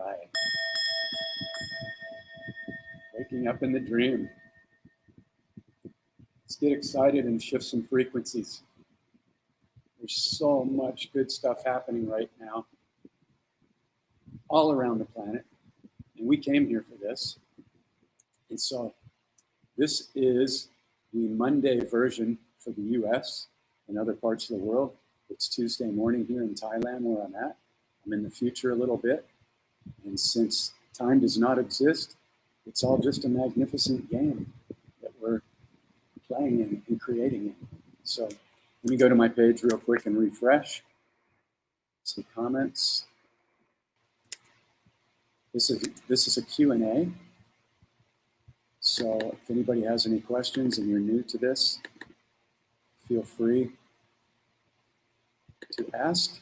right. Waking up in the dream. Let's get excited and shift some frequencies. There's so much good stuff happening right now all around the planet. And we came here for this. And so this is the Monday version for the US and other parts of the world. It's Tuesday morning here in Thailand where I'm at. I'm in the future a little bit. And since time does not exist, it's all just a magnificent game that we're playing in and creating in. So let me go to my page real quick and refresh. Some comments. This is a Q&A. So if anybody has any questions and you're new to this, feel free to ask.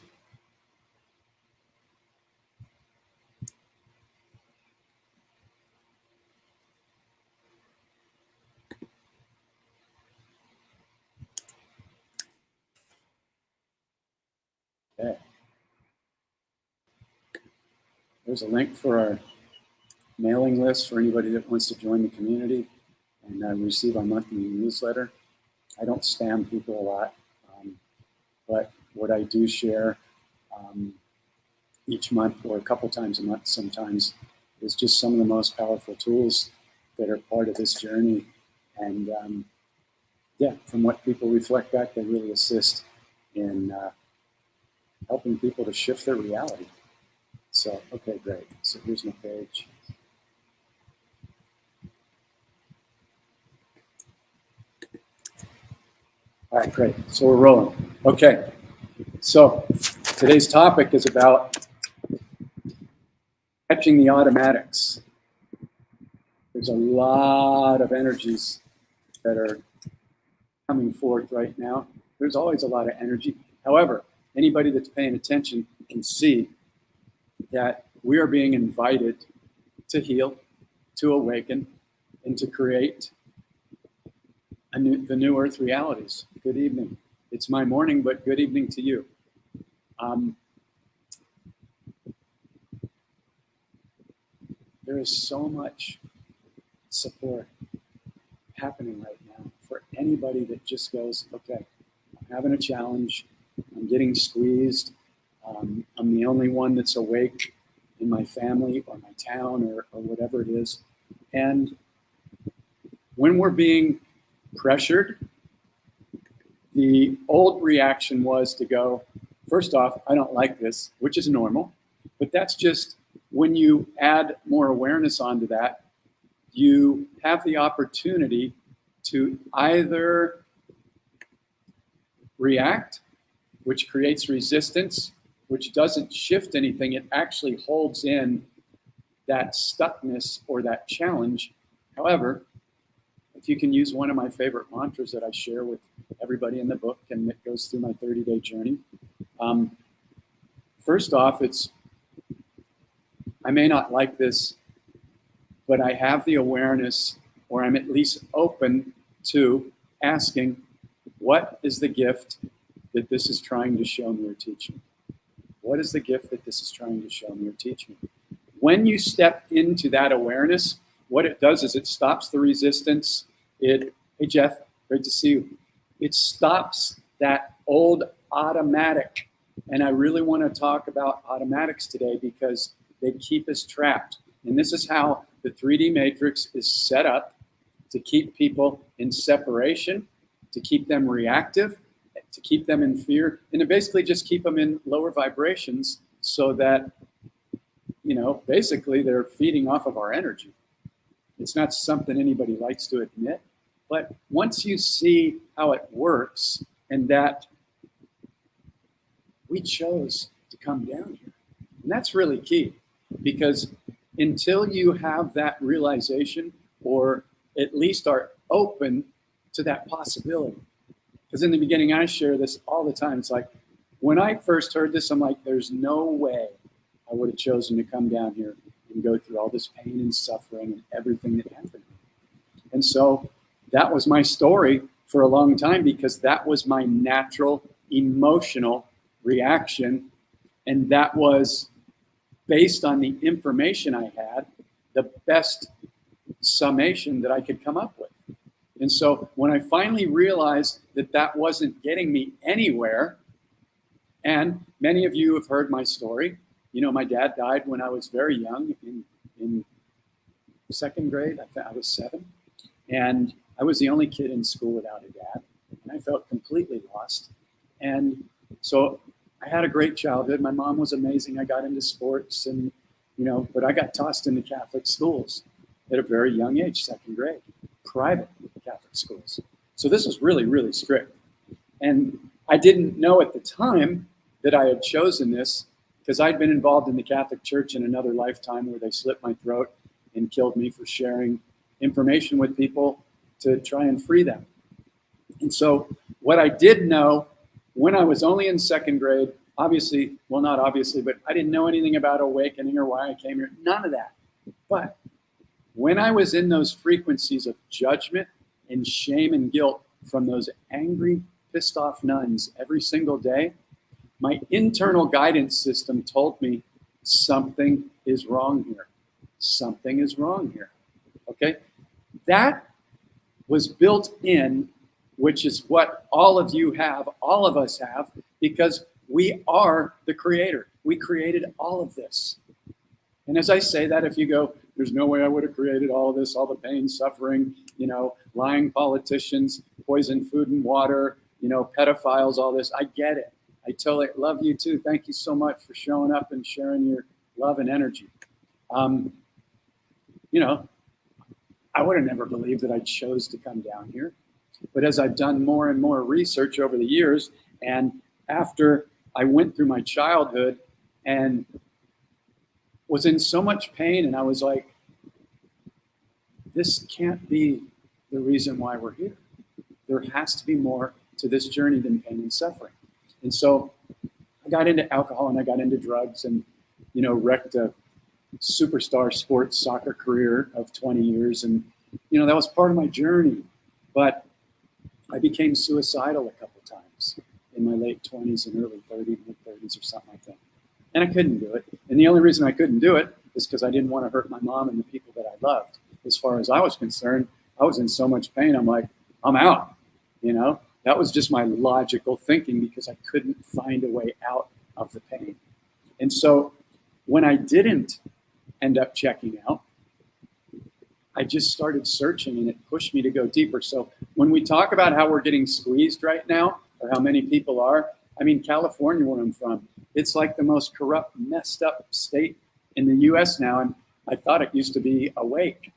Okay. There's a link for our mailing list for anybody that wants to join the community and receive our monthly newsletter. I don't spam people a lot, but what I do share each month or a couple times a month sometimes is just some of the most powerful tools that are part of this journey. And yeah, from what people reflect back, they really assist in helping people to shift their reality. So, okay, great. So here's my page. All right, great. So we're rolling. Okay. So today's topic is about catching the automatics. There's a lot of energies that are coming forth right now. There's always a lot of energy. However, anybody that's paying attention can see that we are being invited to heal, to awaken, and to create the new earth realities. Good evening. It's my morning, but good evening to you. There is so much support happening right now for anybody that just goes, okay, I'm having a challenge, I'm getting squeezed, I'm the only one that's awake in my family or my town or whatever it is. And when we're being pressured, the old reaction was to go, first off, I don't like this, which is normal, but that's just when you add more awareness onto that, you have the opportunity to either react, which creates resistance, which doesn't shift anything. It actually holds in that stuckness or that challenge. However, if you can use one of my favorite mantras that I share with everybody in the book and it goes through my 30-day journey. First off, it's, I may not like this, but I have the awareness, or I'm at least open to asking, what is the gift that this is trying to show me or teach me? What is the gift that this is trying to show me or teach me? When you step into that awareness, what it does is it stops the resistance. Hey Jeff, great to see you. It stops that old automatic. And I really want to talk about automatics today because they keep us trapped. And this is how the 3D matrix is set up to keep people in separation, to keep them reactive, to keep them in fear, and to basically just keep them in lower vibrations so that, you know, basically they're feeding off of our energy. It's not something anybody likes to admit, but once you see how it works and that we chose to come down here, and that's really key, because until you have that realization, or at least are open to that possibility, because in the beginning, I share this all the time. It's like, when I first heard this, I'm like, there's no way I would have chosen to come down here and go through all this pain and suffering and everything that happened. And so that was my story for a long time, because that was my natural emotional reaction. And that was based on the information I had, the best summation that I could come up with. And so when I finally realized that that wasn't getting me anywhere, and many of you have heard my story. You know, my dad died when I was very young, in second grade. I was 7. And I was the only kid in school without a dad. And I felt completely lost. And so I had a great childhood. My mom was amazing. I got into sports and, you know, but I got tossed into Catholic schools at a very young age, second grade, private Catholic schools. So this was really, really strict. And I didn't know at the time that I had chosen this because I'd been involved in the Catholic Church in another lifetime where they slit my throat and killed me for sharing information with people to try and free them. And so what I did know when I was only in second grade, obviously, well, not obviously, but I didn't know anything about awakening or why I came here, none of that. But when I was in those frequencies of judgment and shame and guilt from those angry, pissed off nuns every single day, my internal guidance system told me something is wrong here. Something is wrong here. Okay? That was built in, which is what all of you have, all of us have, because we are the creator. We created all of this. And as I say that, if you go, there's no way I would have created all of this, all the pain, suffering, you know, lying politicians, poisoned food and water, you know, pedophiles, all this, I get it. I totally love you too. Thank you so much for showing up and sharing your love and energy. You know, I would have never believed that I chose to come down here. But as I've done more and more research over the years, and after I went through my childhood and was in so much pain, and I was like, this can't be the reason why we're here. There has to be more to this journey than pain and suffering. And so I got into alcohol and I got into drugs and, you know, wrecked a superstar sports soccer career of 20 years. And, you know, that was part of my journey. But I became suicidal a couple times in my late 20s and early 30s, mid-30s or something like that. And I couldn't do it. And the only reason I couldn't do it is because I didn't want to hurt my mom and the people that I loved. As far as I was concerned, I was in so much pain. I'm like, I'm out, you know? That was just my logical thinking because I couldn't find a way out of the pain. And so when I didn't end up checking out, I just started searching and it pushed me to go deeper. So when we talk about how we're getting squeezed right now or how many people are, I mean, California, where I'm from, it's like the most corrupt, messed up state in the US now. And I thought it used to be awake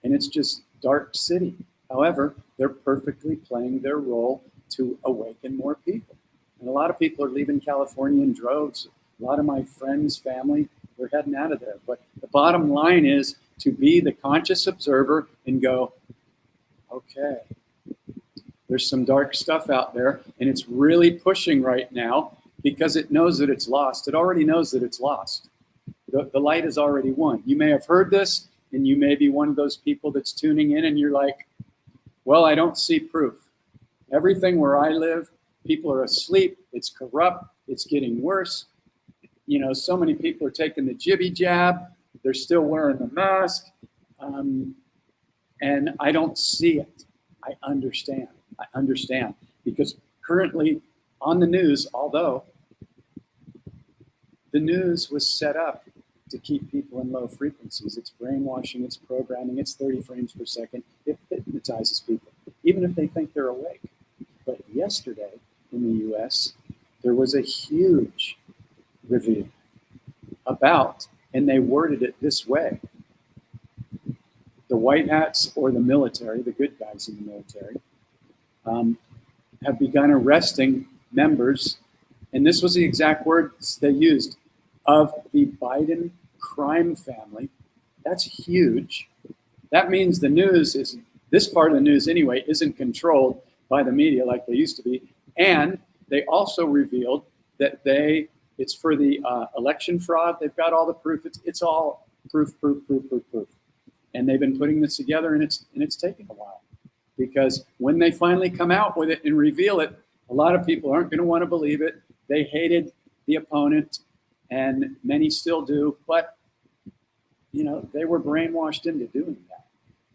and it's just dark city. However, they're perfectly playing their role to awaken more people. And a lot of people are leaving California in droves. A lot of my friends, family, they're heading out of there. But the bottom line is to be the conscious observer and go, okay, there's some dark stuff out there and it's really pushing right now because it knows that it's lost. It already knows that it's lost. The light is already won. You may have heard this and you may be one of those people that's tuning in and you're like, well, I don't see proof. Everything where I live, people are asleep. It's corrupt. It's getting worse. You know, so many people are taking the jibby jab. They're still wearing the mask. And I don't see it. I understand. Because currently on the news, although the news was set up to keep people in low frequencies, it's brainwashing, it's programming, it's 30 frames per second. It hypnotizes people, even if they think they're awake. But yesterday in the US, there was a huge reveal about, and they worded it this way: the white hats or the military, the good guys in the military, have begun arresting members, and this was the exact words they used, of the Biden crime family. That's huge. That means the news is, this part of the news anyway, isn't controlled by the media like they used to be. And they also revealed that it's for the election fraud. They've got all the proof. It's all proof. And they've been putting this together, and it's taken a while, because when they finally come out with it and reveal it, a lot of people aren't going to want to believe it. They hated the opponent. and many still do, but you know, they were brainwashed into doing that.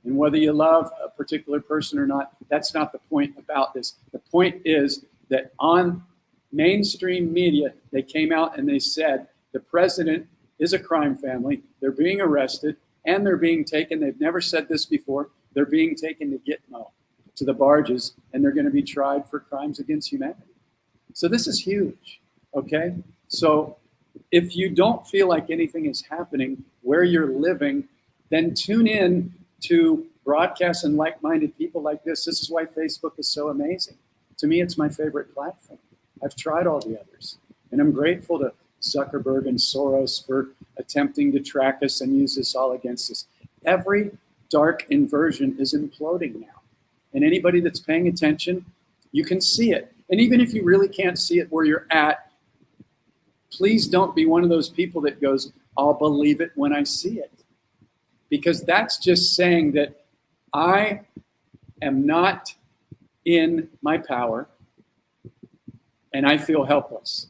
And whether you love a particular person or not, that's not the point about this. The point is that on mainstream media, they came out and they said the president is a crime family. They're being arrested and they're being taken. They've never said this before. They're being taken to Gitmo, to the barges, and they're going to be tried for crimes against humanity. So this is huge, okay? So if you don't feel like anything is happening where you're living, then tune in to broadcasts and like-minded people like this. This is why Facebook is so amazing. To me, it's my favorite platform. I've tried all the others, and I'm grateful to Zuckerberg and Soros for attempting to track us and use this all against us. Every dark inversion is imploding now, and anybody that's paying attention, you can see it. And even if you really can't see it where you're at, please don't be one of those people that goes, I'll believe it when I see it. Because that's just saying that I am not in my power and I feel helpless.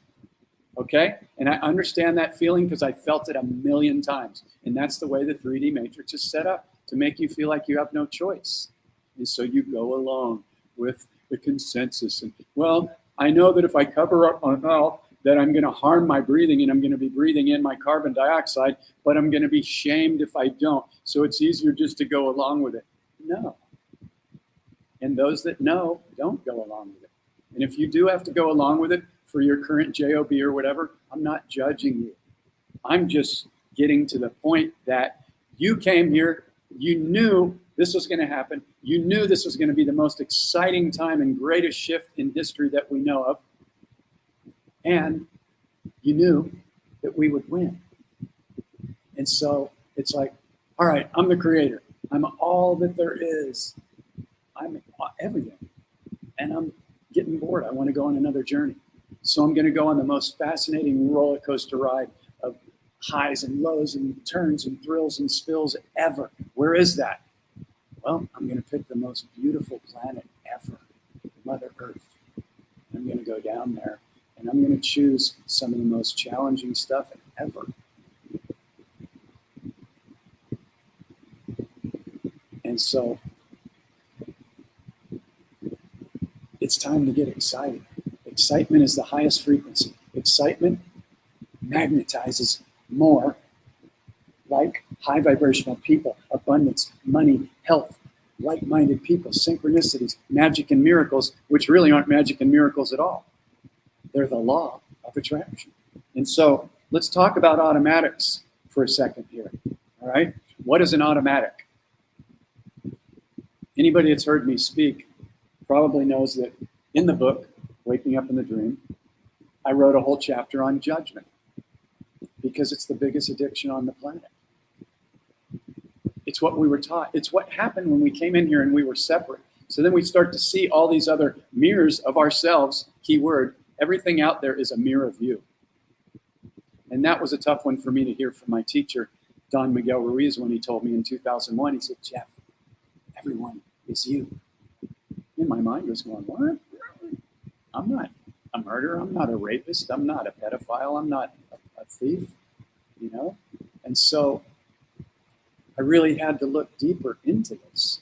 Okay? And I understand that feeling because I felt it a million times. And that's the way the 3D matrix is set up, to make you feel like you have no choice. And so you go along with the consensus. And, well, I know that if I cover up my mouth, that I'm going to harm my breathing and I'm going to be breathing in my carbon dioxide, but I'm going to be shamed if I don't. So it's easier just to go along with it. No. And those that know, don't go along with it. And if you do have to go along with it for your current job or whatever, I'm not judging you. I'm just getting to the point that you came here, you knew this was going to happen. You knew this was going to be the most exciting time and greatest shift in history that we know of. And you knew that we would win. And so it's like, all right, I'm the creator. I'm all that there is. I'm everything. And I'm getting bored. I want to go on another journey. So I'm going to go on the most fascinating roller coaster ride of highs and lows and turns and thrills and spills ever. Where is that? Well, I'm going to pick the most beautiful planet ever, Mother Earth. I'm going to go down there. And I'm going to choose some of the most challenging stuff ever. And so it's time to get excited. Excitement is the highest frequency. Excitement magnetizes more like high vibrational people, abundance, money, health, like-minded people, synchronicities, magic and miracles, which really aren't magic and miracles at all. They're the law of attraction. And so let's talk about automatics for a second here. All right. What is an automatic? Anybody that's heard me speak probably knows that in the book, Waking Up in the Dream, I wrote a whole chapter on judgment because it's the biggest addiction on the planet. It's what we were taught. It's what happened when we came in here and we were separate. So then we start to see all these other mirrors of ourselves, keyword. Everything out there is a mirror of you. And that was a tough one for me to hear from my teacher, Don Miguel Ruiz, when he told me in 2001, he said, Jeff, everyone is you. And my mind was going, what? I'm not a murderer. I'm not a rapist. I'm not a pedophile. I'm not a thief, you know? And so I really had to look deeper into this.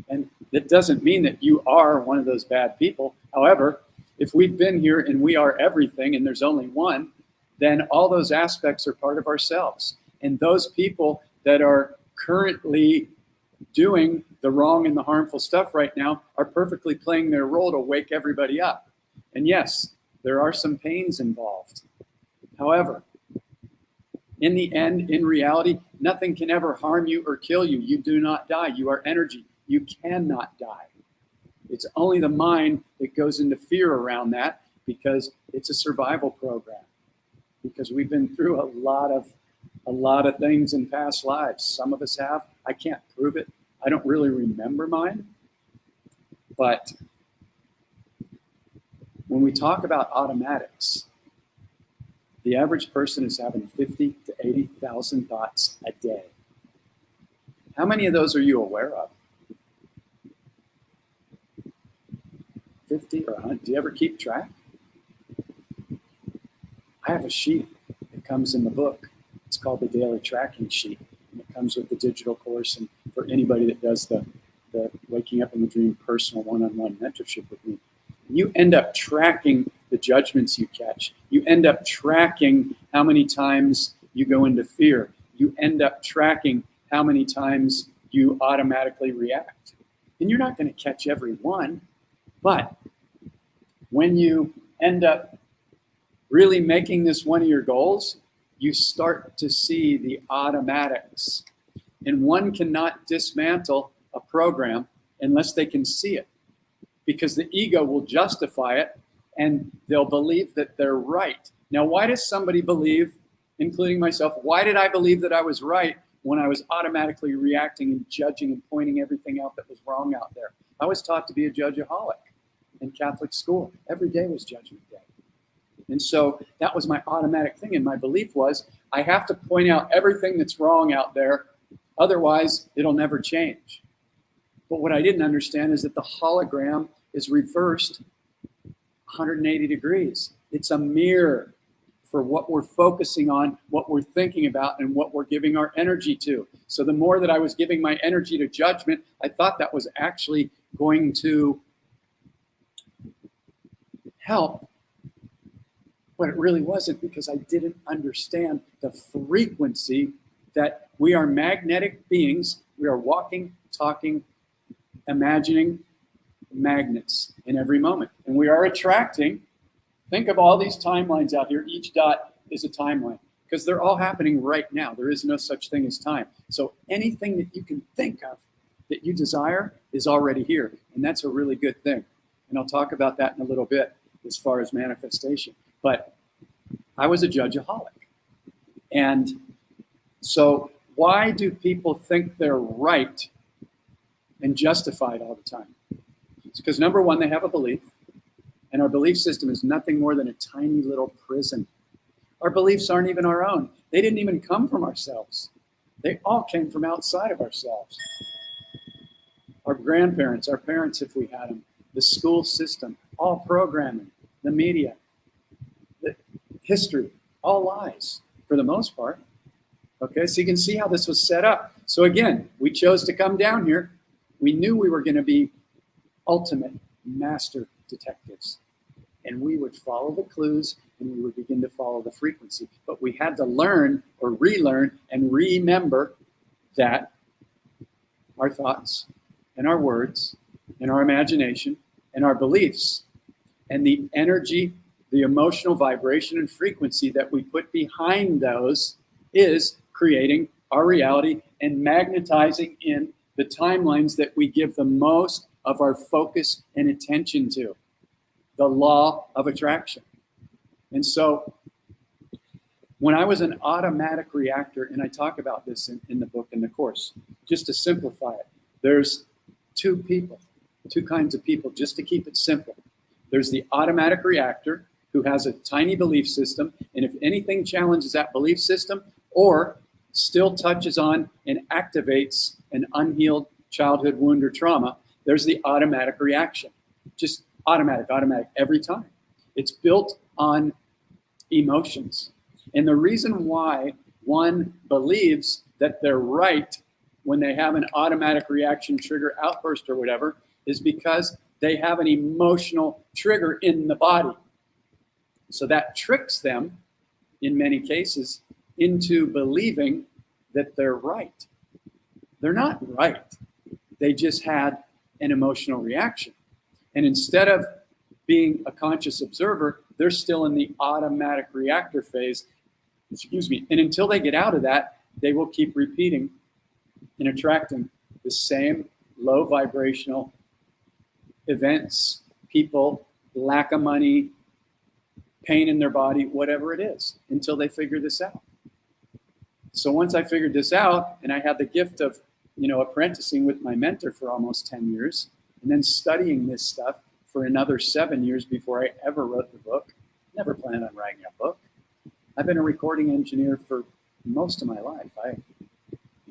And that doesn't mean that you are one of those bad people. However, if we've been here and we are everything and there's only one, then all those aspects are part of ourselves. And those people that are currently doing the wrong and the harmful stuff right now are perfectly playing their role to wake everybody up. And yes, there are some pains involved. However, in the end, in reality, nothing can ever harm you or kill you. You do not die. You are energy. You cannot die. It's only the mind that goes into fear around that because it's a survival program. Because we've been through a lot of things in past lives. Some of us have. I can't prove it. I don't really remember mine. But when we talk about automatics, the average person is having 50 to 80,000 thoughts a day. How many of those are you aware of? 50 or 100? Do you ever keep track? I have a sheet. comes in the book. It's called the Daily Tracking Sheet. And it comes with the digital course. And for anybody that does the Waking Up in the Dream personal one-on-one mentorship with me, you end up tracking the judgments you catch. You end up tracking how many times you go into fear. You end up tracking how many times you automatically react. And you're not going to catch every one, but when you end up really making this one of your goals, you start to see the automatics. And one cannot dismantle a program unless they can see it, because the ego will justify it and they'll believe that they're right. Now, why does somebody believe, including myself, why did I believe that I was right when I was automatically reacting and judging and pointing everything out that was wrong out there? I was taught to be a judgeaholic in Catholic school. Every day was Judgment Day. And so that was my automatic thing. And my belief was, I have to point out everything that's wrong out there. Otherwise, it'll never change. But what I didn't understand is that the hologram is reversed 180 degrees. It's a mirror for what we're focusing on, what we're thinking about, and what we're giving our energy to. So the more that I was giving my energy to judgment, I thought that was actually going to help. But it really wasn't, because I didn't understand the frequency that we are magnetic beings. We are walking, talking, imagining magnets in every moment. And we are attracting. Think of all these timelines out here. Each dot is a timeline, because they're all happening right now. There is no such thing as time. So anything that you can think of that you desire is already here. And that's a really good thing. And I'll talk about that in a little bit as far as manifestation. But I was a judgeaholic. And so why do people think they're right and justified all the time? It's because, number one, they have a belief. And our belief system is nothing more than a tiny little prison. Our beliefs aren't even our own. They didn't even come from ourselves. They all came from outside of ourselves. Our grandparents, our parents, if we had them, the school system, all programming, the media, the history, all lies for the most part. Okay, so you can see how this was set up. So again, we chose to come down here. We knew we were going to be ultimate master detectives. And we would follow the clues and we would begin to follow the frequency. But we had to learn or relearn and remember that our thoughts and our words and our imagination and our beliefs and the energy, the emotional vibration and frequency that we put behind those is creating our reality and magnetizing in the timelines that we give the most of our focus and attention to. The law of attraction. And so when I was an automatic reactor, and I talk about this in the book, in the course, just to simplify it, there's two kinds of people, just to keep it simple. There's the automatic reactor who has a tiny belief system, and if anything challenges that belief system or still touches on and activates an unhealed childhood wound or trauma, there's the automatic reaction. Just automatic every time. It's built on emotions. And the reason why one believes that they're right when they have an automatic reaction, trigger, outburst, or whatever, is because they have an emotional trigger in the body. So that tricks them, in many cases, into believing that they're right. They're not right. They just had an emotional reaction. And instead of being a conscious observer, they're still in the automatic reactor phase. And until they get out of that, they will keep repeating and attracting the same low vibrational events, people, lack of money, pain in their body, whatever it is, until they figure this out. So once I figured this out, and I had the gift of, apprenticing with my mentor for almost 10 years, and then studying this stuff for another 7 years before I ever wrote the book. Never planned on writing a book. I've been a recording engineer for most of my life. I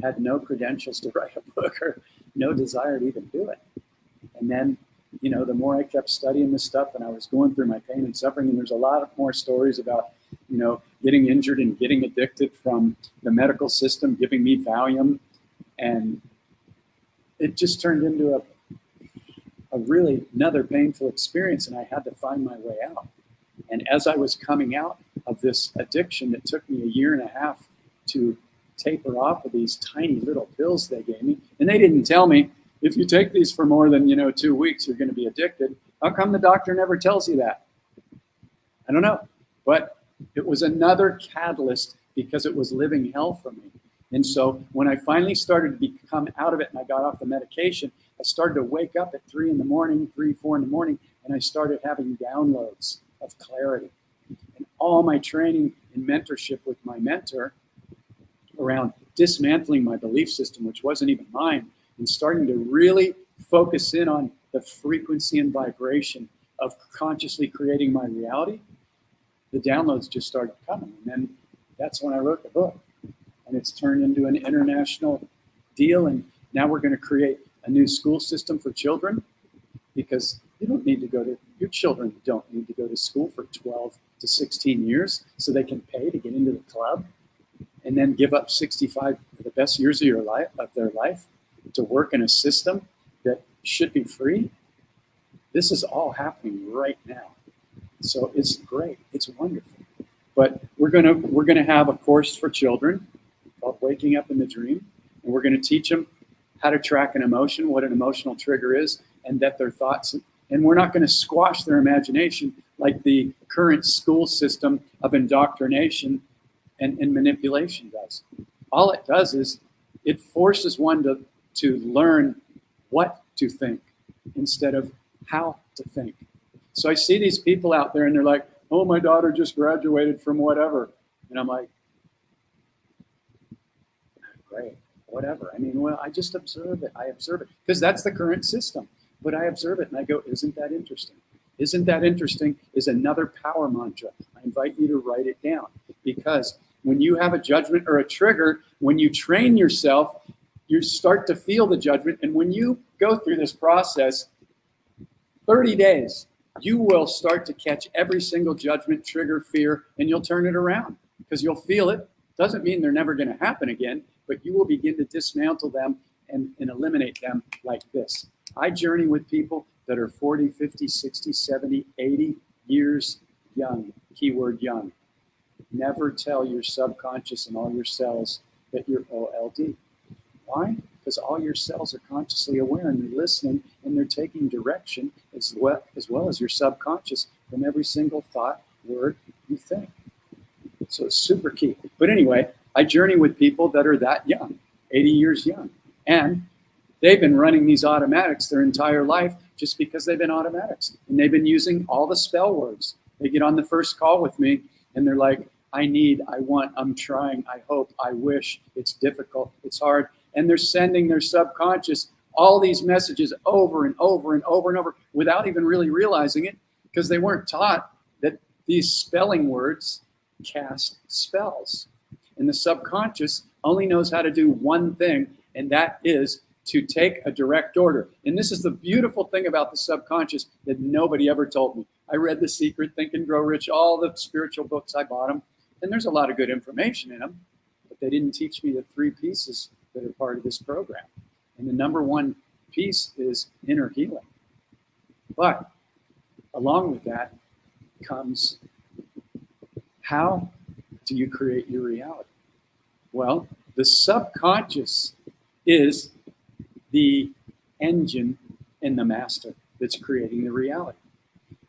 had no credentials to write a book or no desire to even do it. And then, the more I kept studying this stuff and I was going through my pain and suffering, and there's a lot more stories about getting injured and getting addicted from the medical system, giving me Valium. And it just turned into a really another painful experience, and I had to find my way out. And as I was coming out of this addiction, it took me 1.5 years to taper off of these tiny little pills they gave me. And they didn't tell me, if you take these for more than 2 weeks, you're going to be addicted. How come the doctor never tells you that? I don't know. But it was another catalyst because it was living hell for me. And so when I finally started to become out of it and I got off the medication, I started to wake up at 3 in the morning, 3, 4 in the morning, and I started having downloads of clarity. And all my training and mentorship with my mentor around dismantling my belief system, which wasn't even mine, and starting to really focus in on the frequency and vibration of consciously creating my reality, the downloads just started coming. And then that's when I wrote the book. And it's turned into an international deal. And now we're going to create a new school system for children, because your children don't need to go to school for 12 to 16 years so they can pay to get into the club and then give up 65 of the best years of their life to work in a system that should be free. This is all happening right now. So it's great. It's wonderful. But we're gonna have a course for children called Waking Up in the Dream, and we're going to teach them how to track an emotion, what an emotional trigger is, and that their thoughts. And we're not going to squash their imagination like the current school system of indoctrination and manipulation does. All it does is it forces one to learn what to think instead of how to think. So I see these people out there and they're like, oh, my daughter just graduated from whatever. And I'm like, great, whatever. I mean, well, I just observe it. I observe it because that's the current system. But I observe it and I go, isn't that interesting? Isn't that interesting is another power mantra. I invite you to write it down, because when you have a judgment or a trigger, when you train yourself, you start to feel the judgment. And when you go through this process, 30 days, you will start to catch every single judgment, trigger, fear, and you'll turn it around because you'll feel it. Doesn't mean they're never going to happen again, but you will begin to dismantle them and eliminate them like this. I journey with people that are 40, 50, 60, 70, 80 years young, keyword young. Never tell your subconscious and all your cells that you're OLD. Why? Because all your cells are consciously aware and they're listening and they're taking direction as well as your subconscious from every single thought, word you think. So it's super key. But anyway, I journey with people that are that young, 80 years young. And they've been running these automatics their entire life just because they've been automatics. And they've been using all the spell words. They get on the first call with me and they're like, I need, I want, I'm trying, I hope, I wish, it's difficult, it's hard. And they're sending their subconscious all these messages over and over and over and over without even really realizing it, because they weren't taught that these spelling words cast spells. And the subconscious only knows how to do one thing, and that is to take a direct order. And this is the beautiful thing about the subconscious that nobody ever told me. I read The Secret, Think and Grow Rich, all the spiritual books, I bought them, and there's a lot of good information in them, but they didn't teach me the 3 pieces that are part of this program. And the number one piece is inner healing. But along with that comes, how do you create your reality? Well, the subconscious is the engine and the master that's creating the reality.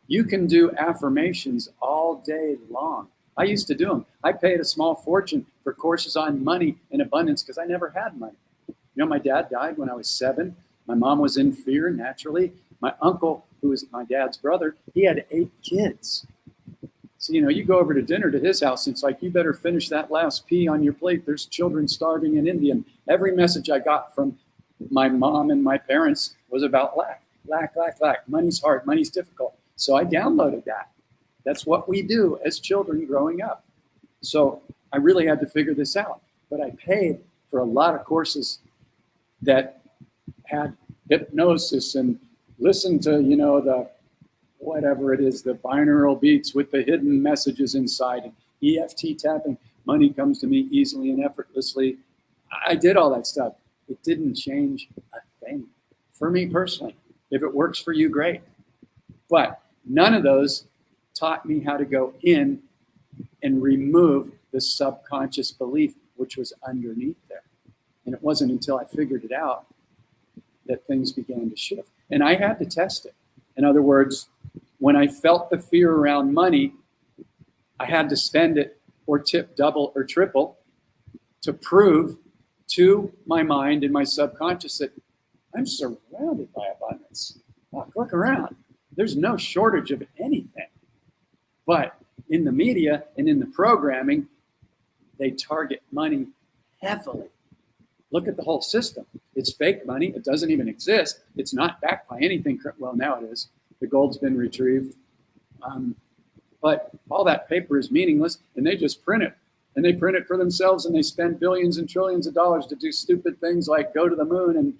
You can do affirmations all day long. I used to do them. I paid a small fortune for courses on money and abundance because I never had money. You know, my dad died when I was 7. My mom was in fear naturally. My uncle, who was my dad's brother, he had 8 kids. So, you know, you go over to dinner to his house, and it's like, you better finish that last pea on your plate. There's children starving in India. And every message I got from my mom and my parents was about lack, lack, lack, lack. Money's hard, money's difficult. So I downloaded that. That's what we do as children growing up. So I really had to figure this out. But I paid for a lot of courses that had hypnosis and listened to, you know, the whatever it is, the binaural beats with the hidden messages inside. EFT tapping. Money comes to me easily and effortlessly. I did all that stuff. It didn't change a thing for me personally. If it works for you, great. But none of those taught me how to go in and remove the subconscious belief, which was underneath there. And it wasn't until I figured it out that things began to shift. And I had to test it. In other words, when I felt the fear around money, I had to spend it or tip double or triple to prove to my mind and my subconscious that I'm surrounded by abundance. Look around. There's no shortage of anything. But in the media and in the programming, they target money heavily. Look at the whole system. It's fake money. It doesn't even exist. It's not backed by anything. Well, now it is. The gold's been retrieved. But all that paper is meaningless, and they just print it. And they print it for themselves, and they spend billions and trillions of dollars to do stupid things like go to the moon, and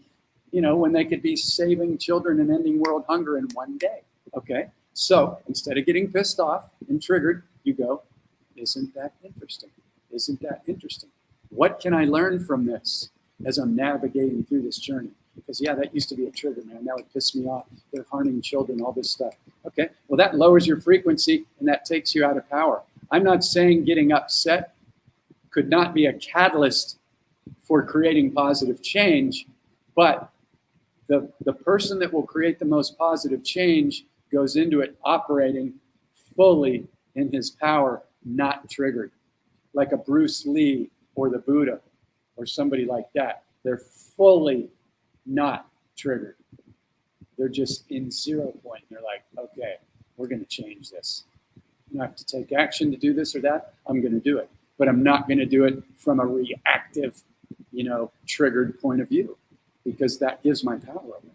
when they could be saving children and ending world hunger in one day. Okay? So instead of getting pissed off and triggered, you go, isn't that interesting? Isn't that interesting? What can I learn from this as I'm navigating through this journey? Because, yeah, that used to be a trigger, man. That would piss me off. They're harming children, all this stuff. Okay, well, that lowers your frequency, and that takes you out of power. I'm not saying getting upset could not be a catalyst for creating positive change, but the person that will create the most positive change goes into it operating fully in his power, not triggered. Like a Bruce Lee or the Buddha or somebody like that. They're fully not triggered. They're just in 0 point. They're like, okay, we're going to change this. I have to take action to do this or that. I'm going to do it. But I'm not going to do it from a reactive, triggered point of view, because that gives my power over.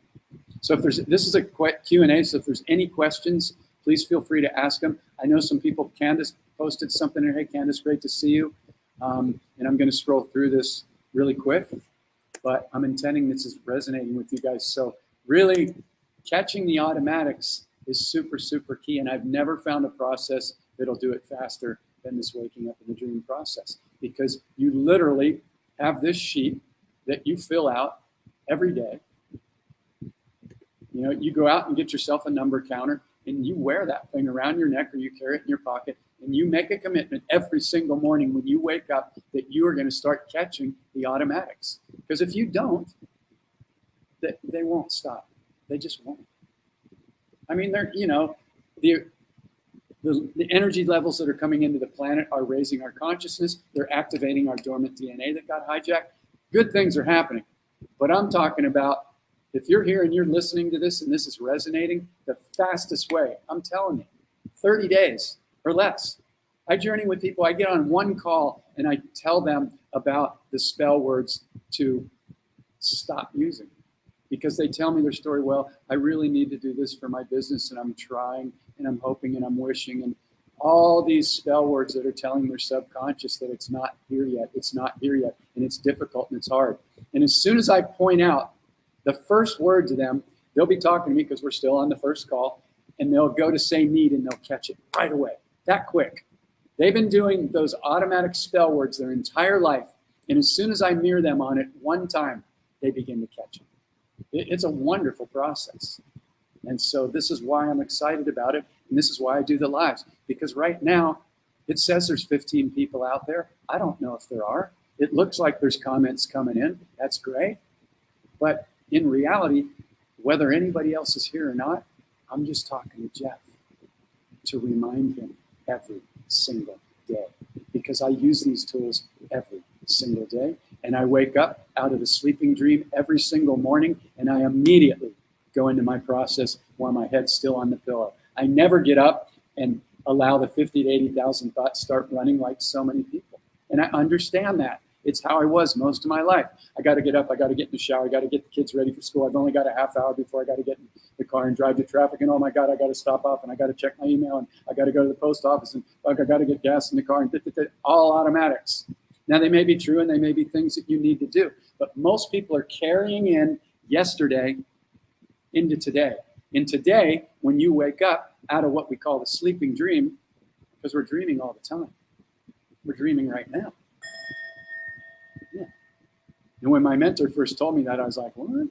So if this is a quick Q&A, so if there's any questions, please feel free to ask them. I know some people, Candace posted something, and hey, Candace, great to see you. And I'm going to scroll through this really quick, but I'm intending this is resonating with you guys. So really catching the automatics is super, super key. And I've never found a process that'll do it faster than this waking up in the dream process, because you literally have this sheet that you fill out every day. You go out and get yourself a number counter, and you wear that thing around your neck, or you carry it in your pocket, and you make a commitment every single morning when you wake up that you are going to start catching the automatics. Because if you don't, they won't stop. They just won't. I mean, the energy levels that are coming into the planet are raising our consciousness. They're activating our dormant DNA that got hijacked. Good things are happening. But I'm talking about, if you're here and you're listening to this and this is resonating, the fastest way, I'm telling you, 30 days or less. I journey with people. I get on one call and I tell them about the spell words to stop using, because they tell me their story. Well, I really need to do this for my business, and I'm trying and I'm hoping and I'm wishing, and all these spell words that are telling their subconscious that it's not here yet, it's not here yet, and it's difficult and it's hard. And as soon as I point out the first word to them, they'll be talking to me because we're still on the first call, and they'll go to say need, and they'll catch it right away, that quick. They've been doing those automatic spell words their entire life, and as soon as I mirror them on it one time, they begin to catch it. It's a wonderful process. And so this is why I'm excited about it, and this is why I do the lives, because right now it says there's 15 people out there. I don't know if there are. It looks like there's comments coming in. That's great. But in reality, whether anybody else is here or not, I'm just talking to Jeff to remind him every single day, because I use these tools every single day. And I wake up out of the sleeping dream every single morning, and I immediately go into my process while my head's still on the pillow. I never get up and allow the 50 to 80,000 thoughts start running like so many people. And I understand that. It's how I was most of my life. I got to get up. I got to get in the shower. I got to get the kids ready for school. I've only got a half hour before I got to get in the car and drive to traffic. And oh my God, I got to stop off, and I got to check my email, and I got to go to the post office, and I got to get gas in the car, and all automatics. Now, they may be true, and they may be things that you need to do, but most people are carrying in yesterday into today. And today, when you wake up out of what we call the sleeping dream, because we're dreaming all the time, We're dreaming right now. Yeah. And when my mentor first told me that, I was like, what?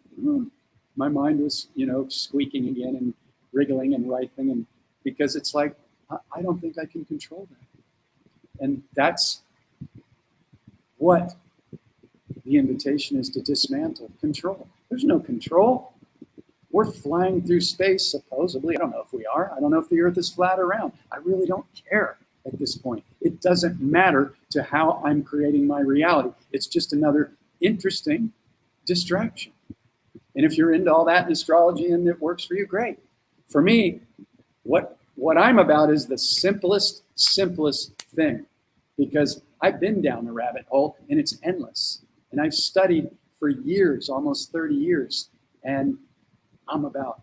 My mind was, squeaking again and wriggling and writhing, and because it's like, I don't think I can control that. And that's what the invitation is, to dismantle control. There's no control. We're flying through space, supposedly. I don't know if we are. I don't know if the Earth is flat or round. I really don't care at this point. It doesn't matter to how I'm creating my reality. It's just another interesting distraction. And if you're into all that in astrology and it works for you, great. For me, what I'm about is the simplest thing, because I've been down the rabbit hole and it's endless. And I've studied for years, almost 30 years, and I'm about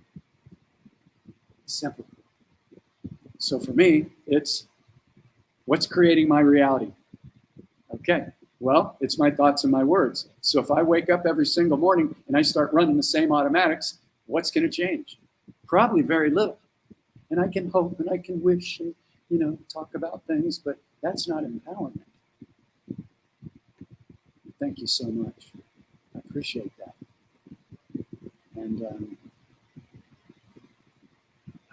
simple. So for me, it's what's creating my reality. Okay, well, it's my thoughts and my words. So if I wake up every single morning and I start running the same automatics, what's going to change? Probably very little. And I can hope and I can wish and, talk about things, but that's not empowerment. Thank you so much. I appreciate that. And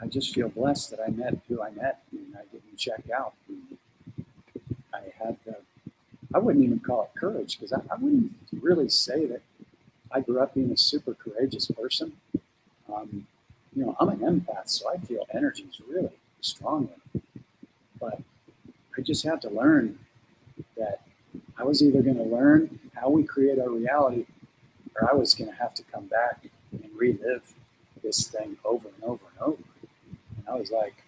I just feel blessed that I met who I met, and I didn't check out. I had I wouldn't even call it courage, because I wouldn't really say that I grew up being a super courageous person. I'm an empath, so I feel energies really strongly. But I just had to learn that I was either going to learn how we create our reality, or I was going to have to come back and relive this thing over and over and over. And I was like,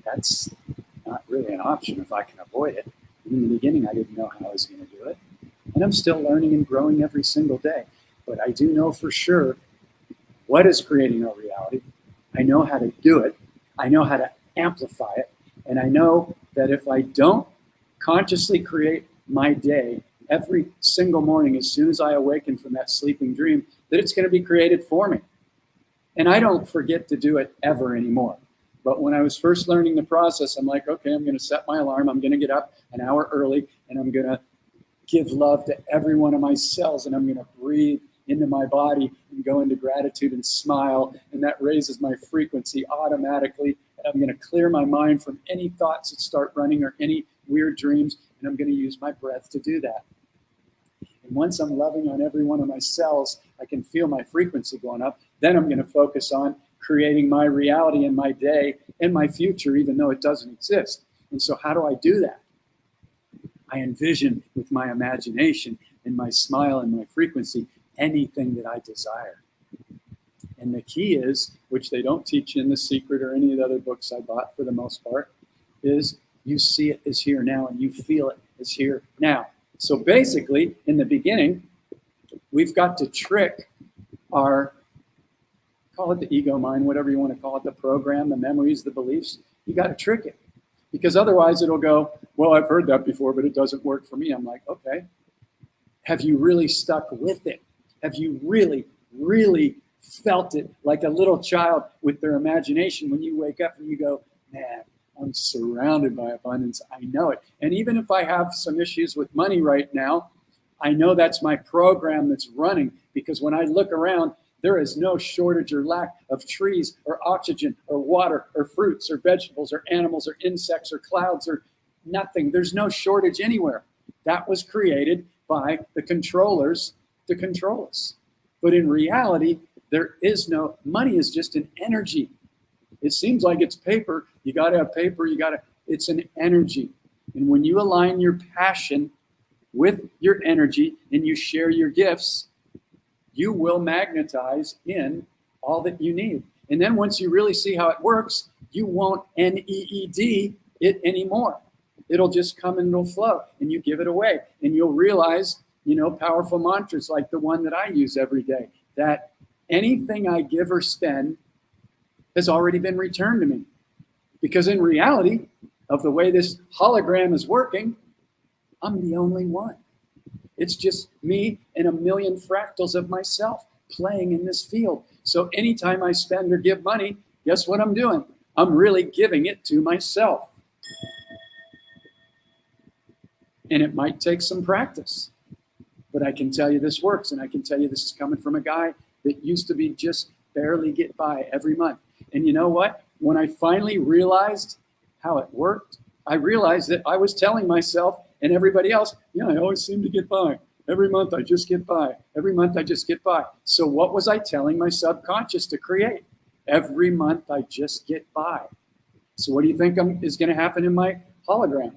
that's not really an option if I can avoid it. And in the beginning, I didn't know how I was going to do it. And I'm still learning and growing every single day. But I do know for sure what is creating our reality. I know how to do it. I know how to amplify it. And I know that if I don't consciously create my day every single morning, as soon as I awaken from that sleeping dream, that it's going to be created for me. And I don't forget to do it ever anymore. But when I was first learning the process, I'm like, okay, I'm going to set my alarm. I'm going to get up an hour early, and I'm going to give love to every one of my cells, and I'm going to breathe into my body and go into gratitude and smile, and that raises my frequency automatically. And I'm going to clear my mind from any thoughts that start running or any weird dreams, and I'm going to use my breath to do that. And once I'm loving on every one of my cells, I can feel my frequency going up. Then I'm going to focus on creating my reality and my day and my future, even though it doesn't exist. And so how do I do that? I envision with my imagination and my smile and my frequency anything that I desire. And the key is, which they don't teach in The Secret or any of the other books I bought for the most part, is you see it as here now and you feel it as here now. So basically, in the beginning, we've got to trick our, call it the ego mind, whatever you want to call it, the program, the memories, the beliefs. You got to trick it, because otherwise it'll go, well, I've heard that before, but it doesn't work for me. I'm like, okay, have you really stuck with it? Have you really, really felt it like a little child with their imagination when you wake up and you go, man, I'm surrounded by abundance. I know it. And even if I have some issues with money right now, I know that's my program that's running, because when I look around, there is no shortage or lack of trees or oxygen or water or fruits or vegetables or animals or insects or clouds or nothing. There's no shortage anywhere. That was created by the controllers to control us. But in reality, there is no, money is just an energy. It seems like it's paper. You got to have paper. It's an energy. And when you align your passion with your energy and you share your gifts, you will magnetize in all that you need. And then once you really see how it works, you won't need it anymore. It'll just come and it'll flow, and you give it away. And you'll realize, powerful mantras like the one that I use every day, that anything I give or spend has already been returned to me. Because in reality, of the way this hologram is working, I'm the only one. It's just me and a million fractals of myself playing in this field. So anytime I spend or give money, guess what I'm doing? I'm really giving it to myself. And it might take some practice, but I can tell you this works. And I can tell you this is coming from a guy that used to be just barely get by every month. And you know what? When I finally realized how it worked, I realized that I was telling myself and everybody else, yeah, I always seem to get by. Every month I just get by. Every month I just get by. So what was I telling my subconscious to create? Every month I just get by. So what do you think is going to happen in my hologram?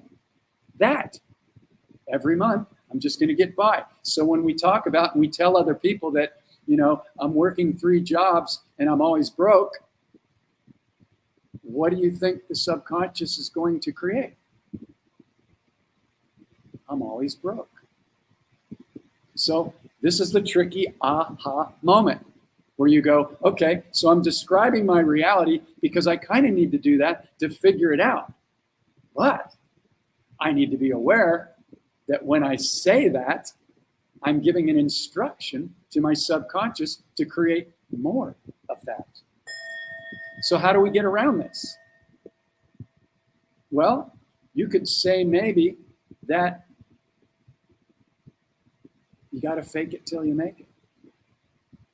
That. Every month I'm just going to get by. So when we talk about and we tell other people that, you know, I'm working 3 jobs and I'm always broke, what do you think the subconscious is going to create? I'm always broke. So this is the tricky aha moment where you go, okay, so I'm describing my reality because I kind of need to do that to figure it out. But I need to be aware that when I say that, I'm giving an instruction to my subconscious to create more of that. So how do we get around this? Well, you could say maybe that you got to fake it till you make it.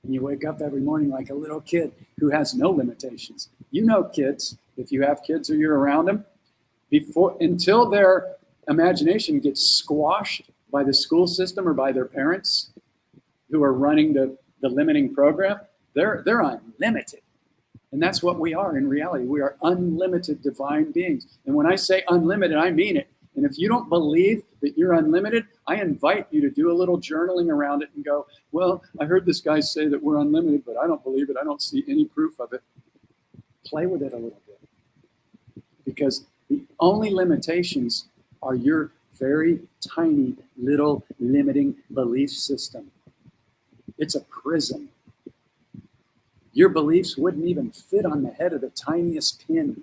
And you wake up every morning like a little kid who has no limitations. You know kids, if you have kids or you're around them, until their imagination gets squashed by the school system or by their parents who are running the limiting program, they're unlimited. And that's what we are in reality. We are unlimited divine beings. And when I say unlimited, I mean it. And if you don't believe that you're unlimited, I invite you to do a little journaling around it and go, well, I heard this guy say that we're unlimited, but I don't believe it. I don't see any proof of it. Play with it a little bit. Because the only limitations are your very tiny little limiting belief system. It's a prison. Your beliefs wouldn't even fit on the head of the tiniest pin.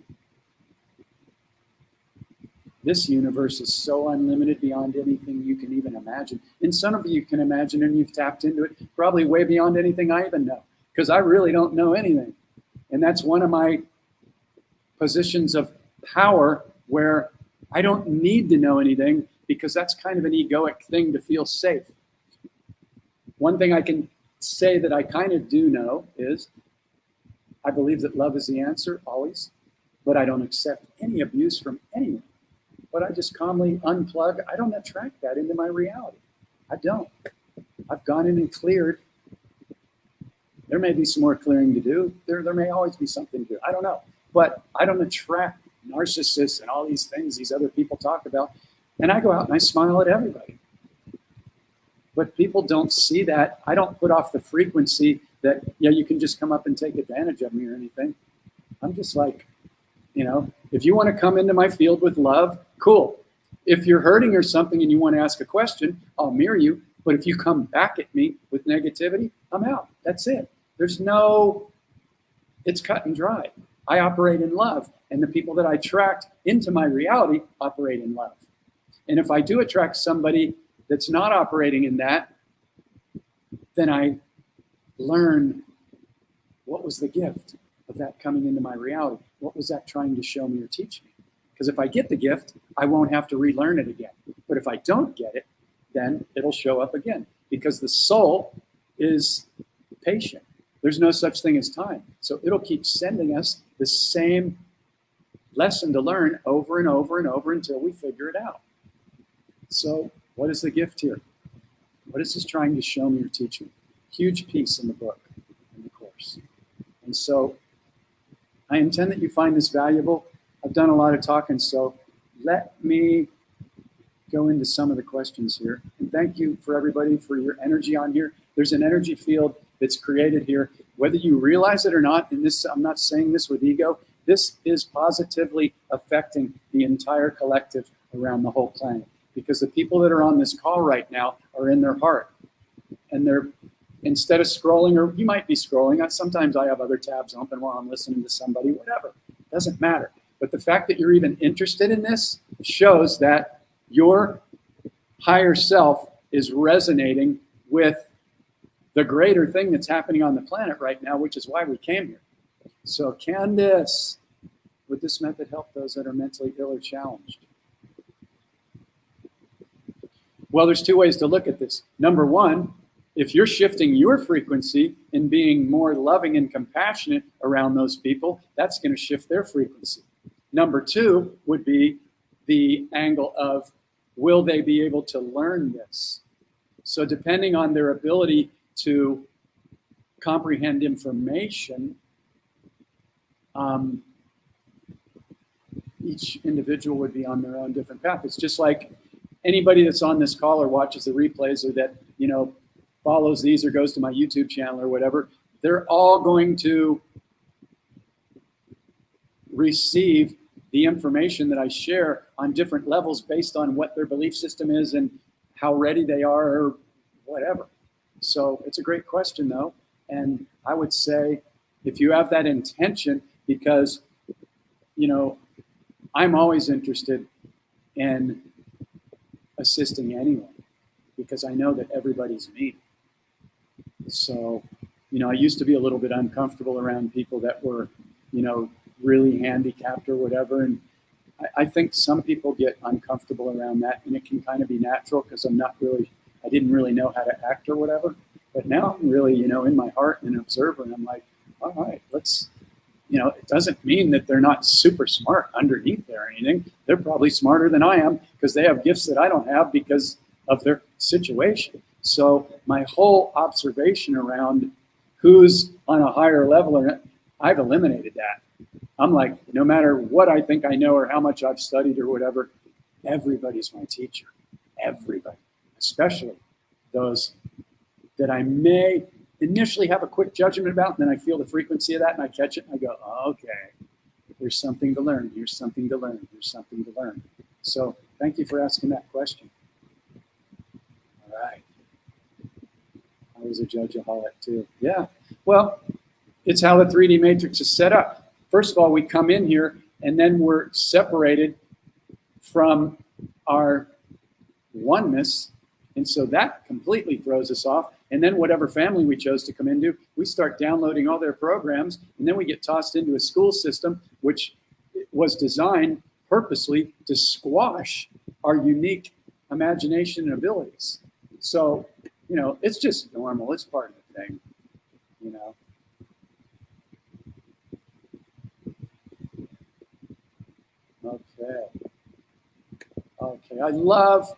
This universe is so unlimited beyond anything you can even imagine. And some of you can imagine, and you've tapped into it, probably way beyond anything I even know, because I really don't know anything. And that's one of my positions of power where I don't need to know anything, because that's kind of an egoic thing to feel safe. One thing I can say that I kind of do know is I believe that love is the answer always, but I don't accept any abuse from anyone. But I just calmly unplug. I don't attract that into my reality. I don't. I've gone in and cleared. There may be some more clearing to do. There may always be something to do. I don't know. But I don't attract narcissists and all these things these other people talk about. And I go out and I smile at everybody. But people don't see that. I don't put off the frequency that, yeah, you can just come up and take advantage of me or anything. I'm just like, you know, if you want to come into my field with love, cool. If you're hurting or something and you want to ask a question, I'll mirror you. But if you come back at me with negativity, I'm out. That's it. There's no, it's cut and dry. I operate in love. And the people that I attract into my reality operate in love. And if I do attract somebody that's not operating in that, then I learn what was the gift of that coming into my reality. What was that trying to show me or teach me? Because if I get the gift, I won't have to relearn it again. But if I don't get it, then it'll show up again. Because the soul is patient. There's no such thing as time. So it'll keep sending us the same lesson to learn over and over and over until we figure it out. So what is the gift here? What is this trying to show me or teach me? Huge piece in the book, in the course. And so I intend that you find this valuable. I've done a lot of talking, so let me go into some of the questions here. And thank you for everybody for your energy on here. There's an energy field that's created here, whether you realize it or not. And this, I'm not saying this with ego. This is positively affecting the entire collective around the whole planet, because the people that are on this call right now are in their heart, and they're, instead of scrolling, or you might be scrolling. Sometimes I have other tabs open while I'm listening to somebody, whatever, doesn't matter. But the fact that you're even interested in this shows that your higher self is resonating with the greater thing that's happening on the planet right now, which is why we came here. So can this, would this method help those that are mentally ill or challenged? Well, there's two ways to look at this. Number one, if you're shifting your frequency and being more loving and compassionate around those people, that's going to shift their frequency. Number two would be the angle of, will they be able to learn this? So depending on their ability to comprehend information, each individual would be on their own different path. It's just like anybody that's on this call or watches the replays or that, follows these or goes to my YouTube channel or whatever, they're all going to receive the information that I share on different levels based on what their belief system is and how ready they are or whatever. So it's a great question though. And I would say if you have that intention, because, I'm always interested in assisting anyone because I know that everybody's me. So, I used to be a little bit uncomfortable around people that were, really handicapped or whatever. And I think some people get uncomfortable around that, and it can kind of be natural because I didn't really know how to act or whatever. But now I'm really, in my heart an observer, and I'm like, all right, let's, it doesn't mean that they're not super smart underneath there or anything. They're probably smarter than I am because they have gifts that I don't have because of their situation. So my whole observation around who's on a higher level, I've eliminated that. I'm like, no matter what I think I know or how much I've studied or whatever, everybody's my teacher. Everybody, especially those that I may initially have a quick judgment about, and then I feel the frequency of that and I catch it and I go, oh, okay, there's something to learn. Here's something to learn. Here's something to learn. So thank you for asking that question. All right. I was a judgeaholic too. Yeah. Well, it's how the 3D matrix is set up. First of all, we come in here and then we're separated from our oneness. And so that completely throws us off. And then whatever family we chose to come into, we start downloading all their programs. And then we get tossed into a school system, which was designed purposely to squash our unique imagination and abilities. So, it's just normal. It's part of the thing, Okay, I love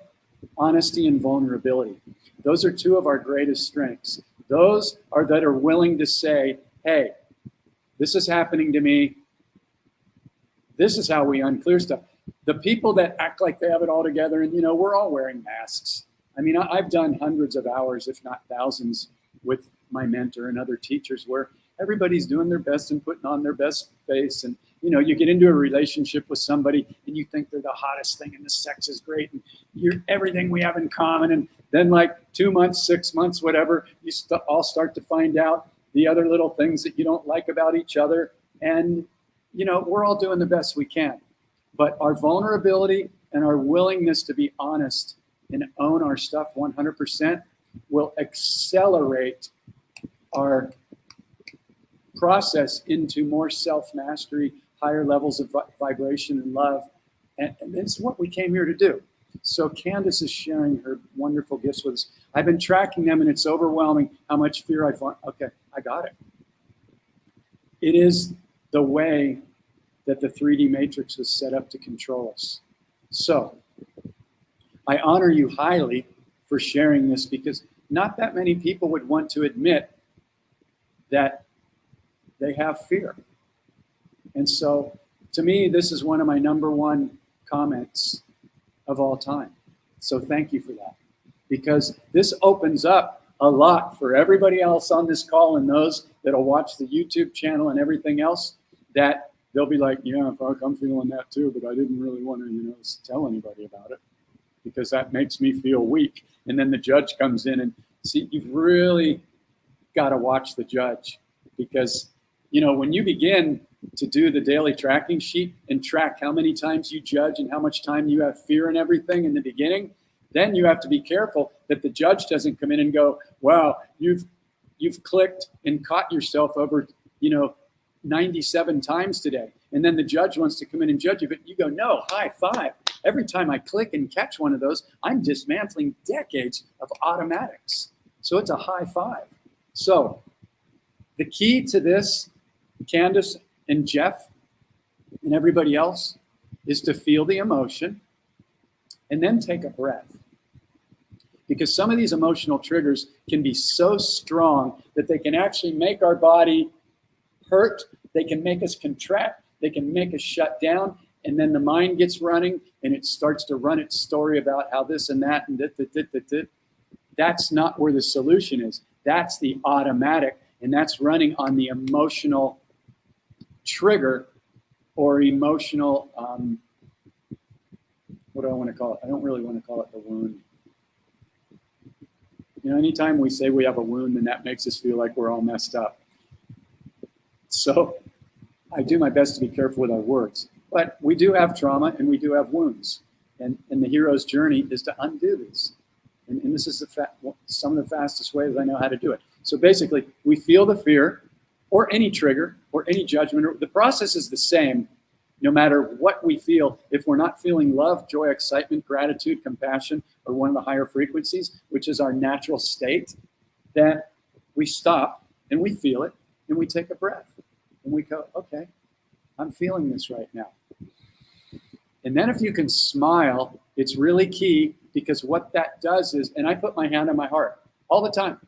honesty and vulnerability. Those are two of our greatest strengths. Those are that are willing to say, hey, this is happening to me. This is how we unclear stuff. The people that act like they have it all together, and we're all wearing masks. I mean, I've done hundreds of hours, if not thousands, with my mentor and other teachers where everybody's doing their best and putting on their best face. And, you get into a relationship with somebody and you think they're the hottest thing and the sex is great and you're everything we have in common. And then like 2 months, 6 months, whatever, you all start to find out the other little things that you don't like about each other. And, we're all doing the best we can. But our vulnerability and our willingness to be honest and own our stuff 100% will accelerate our process into more self-mastery, higher levels of vibration and love. And it's what we came here to do. So Candace is sharing her wonderful gifts with us. I've been tracking them and it's overwhelming how much fear I find. Okay, I got it. It is the way that the 3D matrix was set up to control us. So I honor you highly for sharing this because not that many people would want to admit that they have fear. And so to me, this is one of my #1 comments of all time. So thank you for that, because this opens up a lot for everybody else on this call and those that'll watch the YouTube channel and everything else, that they'll be like, yeah, fuck, I'm feeling that too, but I didn't really want to, tell anybody about it because that makes me feel weak. And then the judge comes in and see, you've really got to watch the judge, because, when you begin to do the daily tracking sheet and track how many times you judge and how much time you have fear and everything in the beginning, then you have to be careful that the judge doesn't come in and go, wow, you've clicked and caught yourself over, 97 times today. And then the judge wants to come in and judge you, but you go, no, high five. Every time I click and catch one of those, I'm dismantling decades of automatics. So it's a high five. So the key to this, Candace and Jeff and everybody else, is to feel the emotion and then take a breath. Because some of these emotional triggers can be so strong that they can actually make our body hurt. They can make us contract. They can make us shut down. And then the mind gets running and it starts to run its story about how this and that and that. That's not where the solution is. That's the automatic. And that's running on the emotional trigger or emotional, what do I want to call it? I don't really want to call it the wound. You know, anytime we say we have a wound, then that makes us feel like we're all messed up. So I do my best to be careful with our words. But we do have trauma and we do have wounds. And the hero's journey is to undo these. And this is some of the fastest ways I know how to do it. So basically, we feel the fear or any trigger or any judgment. The process is the same no matter what we feel. If we're not feeling love, joy, excitement, gratitude, compassion, or one of the higher frequencies, which is our natural state, then we stop and we feel it and we take a breath. And we go, okay, I'm feeling this right now. And then if you can smile, it's really key, because what that does is, and I put my hand on my heart all the time.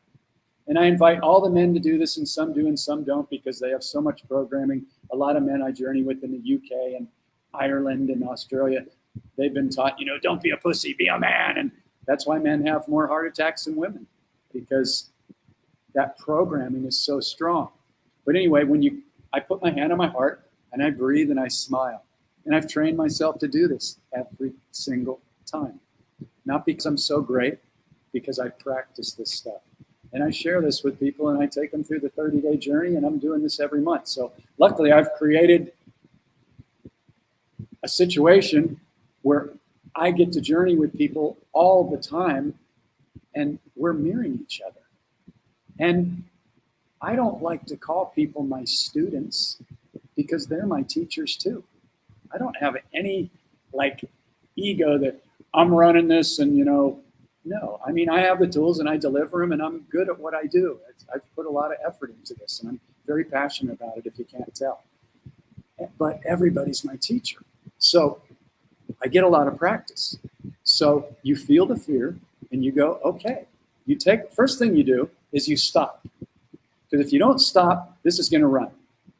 And I invite all the men to do this, and some do and some don't, because they have so much programming. A lot of men I journey with in the UK and Ireland and Australia, they've been taught, you know, don't be a pussy, be a man. And that's why men have more heart attacks than women, because that programming is so strong. But anyway, I put my hand on my heart and I breathe and I smile. And I've trained myself to do this every single time. Not because I'm so great, because I practice this stuff. And I share this with people and I take them through the 30-day journey, and I'm doing this every month. So luckily I've created a situation where I get to journey with people all the time and we're mirroring each other. And I don't like to call people my students, because they're my teachers too. I don't have any ego that I'm running this and, no. I mean, I have the tools and I deliver them and I'm good at what I do. I've put a lot of effort into this and I'm very passionate about it, if you can't tell. But everybody's my teacher. So I get a lot of practice. So you feel the fear and you go, okay. First thing you do is you stop. Because if you don't stop, this is going to run.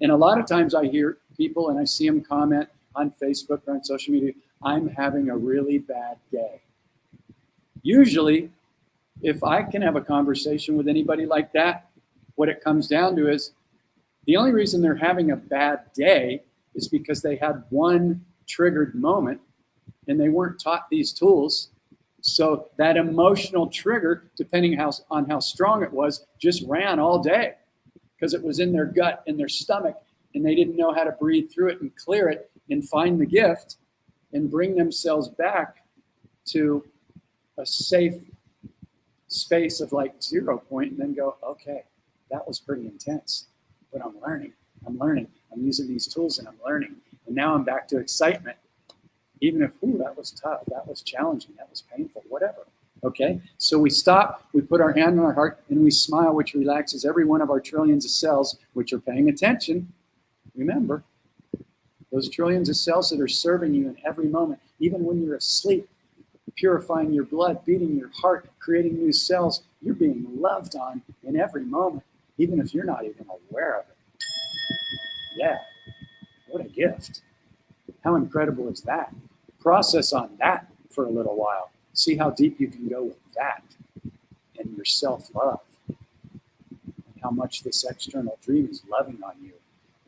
And a lot of times I hear people and I see them comment on Facebook or on social media, I'm having a really bad day. Usually, if I can have a conversation with anybody like that, what it comes down to is the only reason they're having a bad day is because they had one triggered moment and they weren't taught these tools. So that emotional trigger, depending on how strong it was, just ran all day because it was in their gut, in their stomach, and they didn't know how to breathe through it and clear it and find the gift and bring themselves back to a safe space of 0 point, and then go, okay, that was pretty intense, but I'm learning, I'm using these tools and I'm learning. And now I'm back to excitement. Even if, that was tough, that was challenging, that was painful, whatever. Okay, so we stop, we put our hand on our heart, and we smile, which relaxes every one of our trillions of cells, which are paying attention. Remember, those trillions of cells that are serving you in every moment, even when you're asleep, purifying your blood, beating your heart, creating new cells, you're being loved on in every moment, even if you're not even aware of it. Yeah, what a gift. How incredible is that? Process on that for a little while. See how deep you can go with that and your self-love. And how much this external dream is loving on you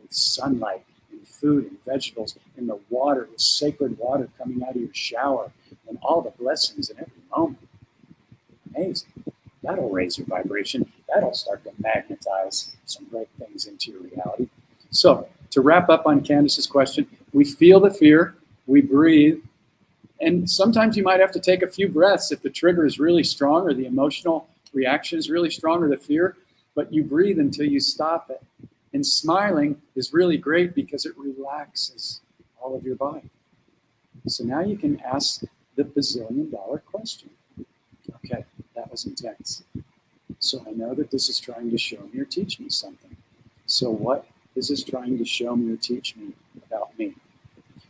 with sunlight and food and vegetables and the water, the sacred water coming out of your shower and all the blessings in every moment. Amazing. That'll raise your vibration. That'll start to magnetize some great things into your reality. So to wrap up on Candace's question, we feel the fear, we breathe, and sometimes you might have to take a few breaths if the trigger is really strong or the emotional reaction is really strong or the fear, but you breathe until you stop it. And smiling is really great because it relaxes all of your body. So now you can ask the bazillion-dollar question. Okay, that was intense. So I know that this is trying to show me or teach me something. So what is this trying to show me or teach me about me?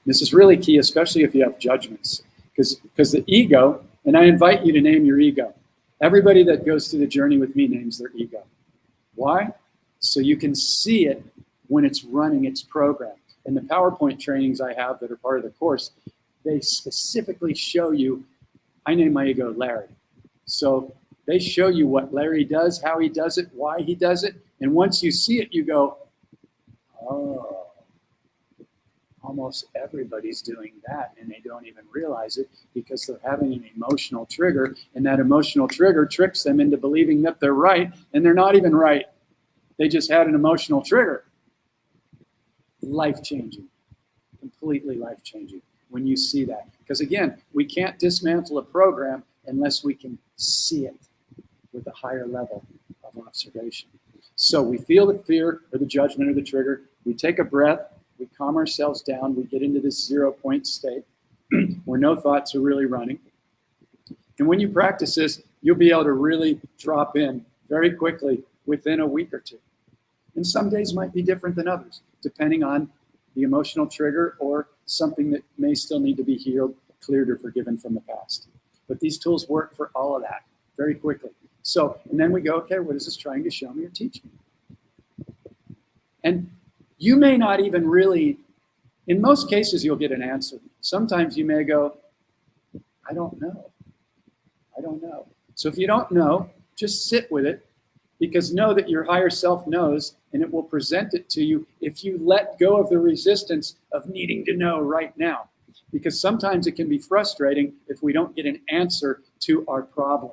This is really key, especially if you have judgments, because the ego, and I invite you to name your ego. Everybody that goes through the journey with me names their ego. Why? So you can see it when it's running its program. And the PowerPoint trainings I have that are part of the course, they specifically show you, I name my ego Larry. So they show you what Larry does, how he does it, why he does it. And once you see it, you go, oh, almost everybody's doing that. And they don't even realize it because they're having an emotional trigger. And that emotional trigger tricks them into believing that they're right. And they're not even right. They just had an emotional trigger. Life-changing. Completely life-changing when you see that. Because again, we can't dismantle a program unless we can see it with a higher level of observation. So we feel the fear or the judgment or the trigger. We take a breath. We calm ourselves down. We get into this 0 point state where no thoughts are really running. And when you practice this, you'll be able to really drop in very quickly within a week or two. And some days might be different than others, depending on the emotional trigger or something that may still need to be healed, cleared, or forgiven from the past. But these tools work for all of that very quickly. So, and then we go, okay, what is this trying to show me or teach me? And you may not even really, in most cases, you'll get an answer. Sometimes you may go, I don't know. I don't know. So if you don't know, just sit with it, because know that your higher self knows, and it will present it to you if you let go of the resistance of needing to know right now. Because sometimes it can be frustrating if we don't get an answer to our problem.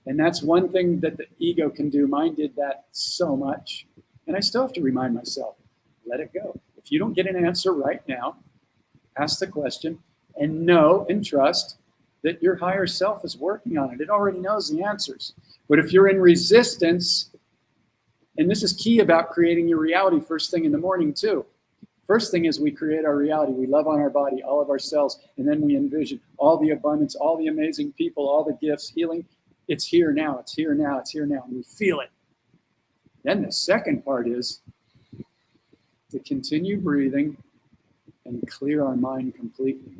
And that's one thing that the ego can do. Mine did that so much. And I still have to remind myself, let it go. If you don't get an answer right now, ask the question and know and trust that your higher self is working on it. It already knows the answers. But if you're in resistance, and this is key about creating your reality first thing in the morning too. First thing is we create our reality. We love on our body, all of our cells, and then we envision all the abundance, all the amazing people, all the gifts, healing. It's here now, it's here now, it's here now, and we feel it. Then the second part is to continue breathing and clear our mind completely.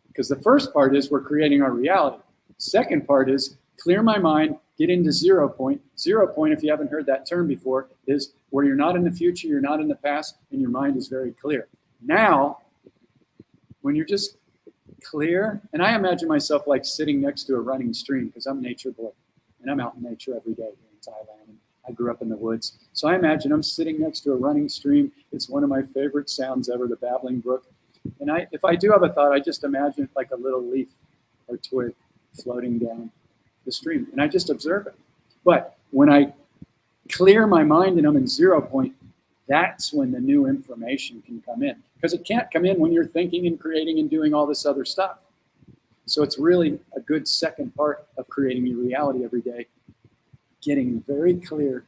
Because the first part is we're creating our reality. Second part is clear my mind, get into 0 point. 0 point, if you haven't heard that term before, is where you're not in the future, you're not in the past, and your mind is very clear. Now, when you're just clear, and I imagine myself like sitting next to a running stream, because I'm a nature boy, and I'm out in nature every day here in Thailand. And I grew up in the woods. So I imagine I'm sitting next to a running stream. It's one of my favorite sounds ever, the babbling brook. And if I do have a thought, I just imagine it like a little leaf or twig floating down the stream, and I just observe it. But when I clear my mind and I'm in 0 point, that's when the new information can come in, because it can't come in when you're thinking and creating and doing all this other stuff. So it's really a good second part of creating your reality every day, getting very clear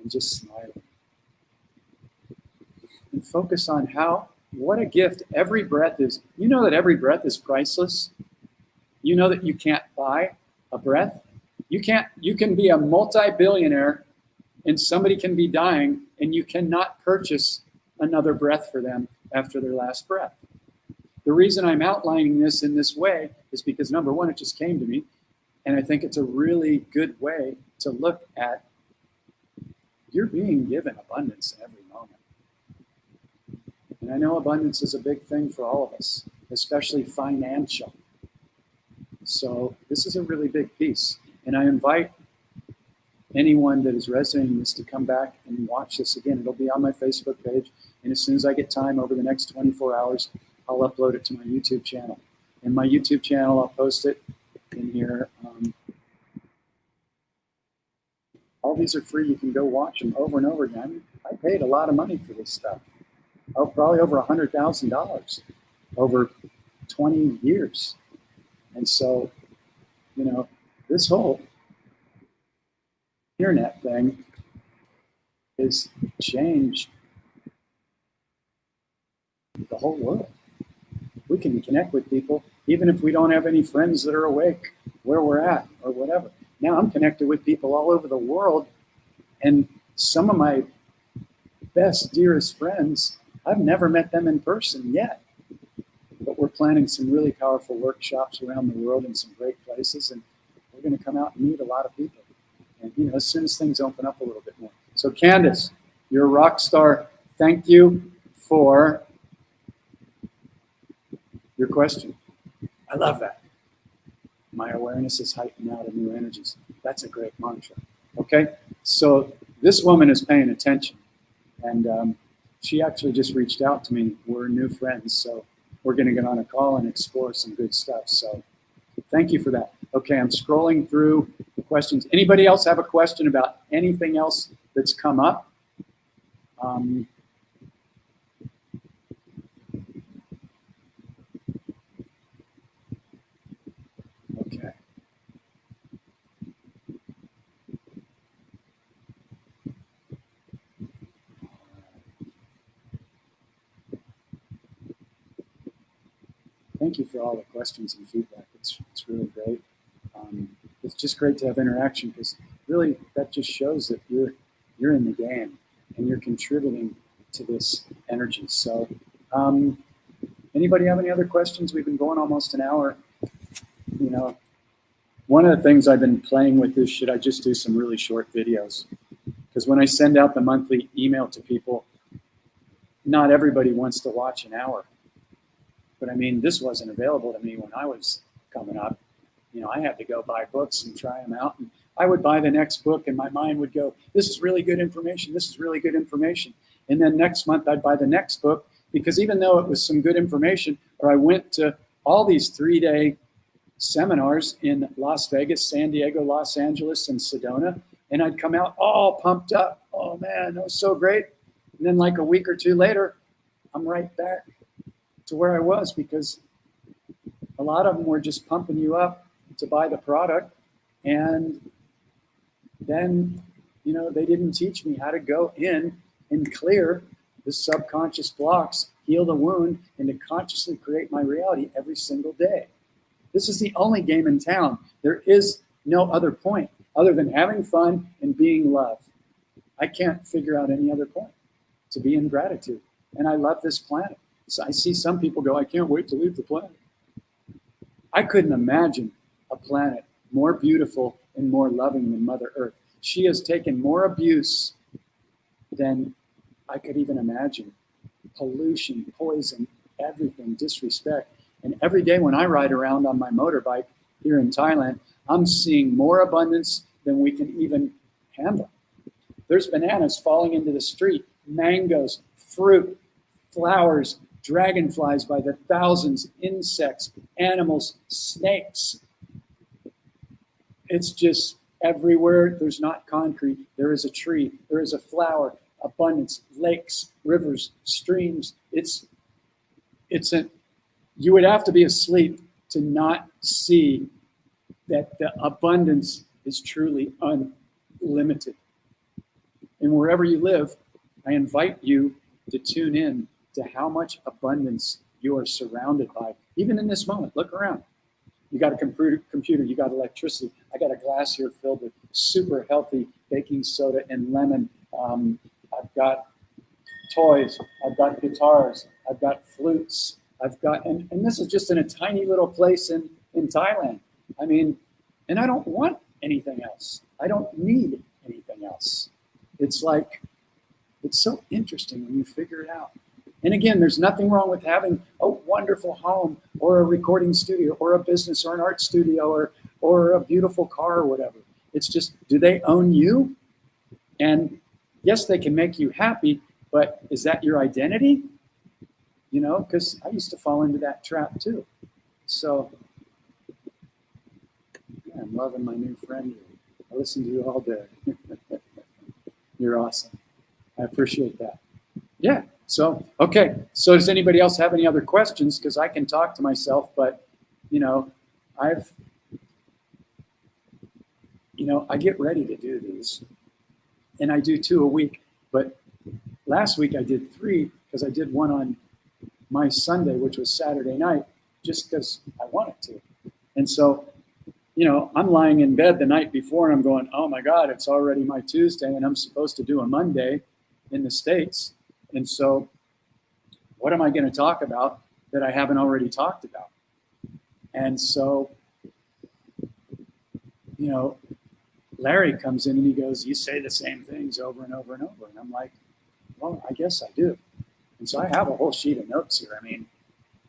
and just smiling. And focus on what a gift every breath is. You know that every breath is priceless. You know that you can't buy a breath. You can be a multi-billionaire and somebody can be dying and you cannot purchase another breath for them after their last breath. The reason I'm outlining this in this way is because, number one, it just came to me, and I think it's a really good way to look at you're being given abundance in every moment. And I know abundance is a big thing for all of us, especially financial. So this is a really big piece. And I invite anyone that is resonating this to come back and watch this again. It'll be on my Facebook page. And as soon as I get time over the next 24 hours, I'll upload it to my YouTube channel. And my YouTube channel, I'll post it in here. All these are free. You can go watch them over and over again. I paid a lot of money for this stuff. Oh, probably over $100,000 over 20 years. And so, this whole internet thing is change the whole world. We can connect with people even if we don't have any friends that are awake where we're at or whatever. Now I'm connected with people all over the world, and some of my best, dearest friends, I've never met them in person yet. But we're planning some really powerful workshops around the world in some great places, and we're going to come out and meet a lot of people. And, you know, as soon as things open up a little bit more. So, Candace, you're a rock star. Thank you for your question. I love that. My awareness is heightened now to new energies. That's a great mantra. Okay, so this woman is paying attention, and she actually just reached out to me. We're new friends, so we're going to get on a call and explore some good stuff. So thank you for that. Okay, I'm scrolling through the questions. Anybody else have a question about anything else that's come up? Okay. Thank you for all the questions and feedback. It's really great. It's just great to have interaction, because really that just shows that you're in the game and you're contributing to this energy. So anybody have any other questions? We've been going almost an hour. You know, one of the things I've been playing with is, should I just do some really short videos? Because when I send out the monthly email to people, not everybody wants to watch an hour. But I mean, this wasn't available to me when I was coming up. You know, I had to go buy books and try them out. And I would buy the next book and my mind would go, this is really good information. This is really good information. And then next month I'd buy the next book, because even though it was some good information, or I went to all these 3-day seminars in Las Vegas, San Diego, Los Angeles, and Sedona, and I'd come out all pumped up. Oh man, that was so great. And then like a week or two later, I'm right back to where I was, because a lot of them were just pumping you up to buy the product. And then, you know, they didn't teach me how to go in and clear the subconscious blocks, heal the wound, and to consciously create my reality every single day. This is the only game in town. There is no other point other than having fun and being love. I can't figure out any other point to be in gratitude. And I love this planet. So I see some people go, I can't wait to leave the planet. I couldn't imagine a planet more beautiful and more loving than Mother Earth. She has taken more abuse than I could even imagine. Pollution, poison, everything, disrespect. And every day when I ride around on my motorbike here in Thailand, I'm seeing more abundance than we can even handle. There's bananas falling into the street, mangoes, fruit, flowers, dragonflies by the thousands, insects, animals, snakes. It's just everywhere. There's not concrete. There is a tree. There is a flower. Abundance, lakes, rivers, streams. You would have to be asleep to not see that the abundance is truly unlimited. And wherever you live, I invite you to tune in to how much abundance you are surrounded by. Even in this moment, look around. You got a computer, you got electricity. I got a glass here filled with super healthy baking soda and lemon. I've got toys, I've got guitars, I've got flutes, and this is just in a tiny little place in Thailand. I mean, and I don't want anything else. I don't need anything else. It's like, it's so interesting when you figure it out. And again, there's nothing wrong with having a wonderful home or a recording studio or a business or an art studio or a beautiful car or whatever. It's just, do they own you? And yes, they can make you happy, but is that your identity? You know, because I used to fall into that trap too. So yeah, I'm loving my new friend. I listen to you all day. You're awesome. I appreciate that. Yeah. So, okay. So does anybody else have any other questions? Because I can talk to myself, but, you know, I get ready to do these. And I do 2 a week. But last week I did 3 because I did one on my Sunday, which was Saturday night, just because I wanted to. And so, I'm lying in bed the night before and I'm going, oh my God, it's already my Tuesday and I'm supposed to do a Monday in the States. And so what am I going to talk about that I haven't already talked about? And so, Larry comes in and he goes, you say the same things over and over and over. And I'm like, well, I guess I do. And so I have a whole sheet of notes here. I mean,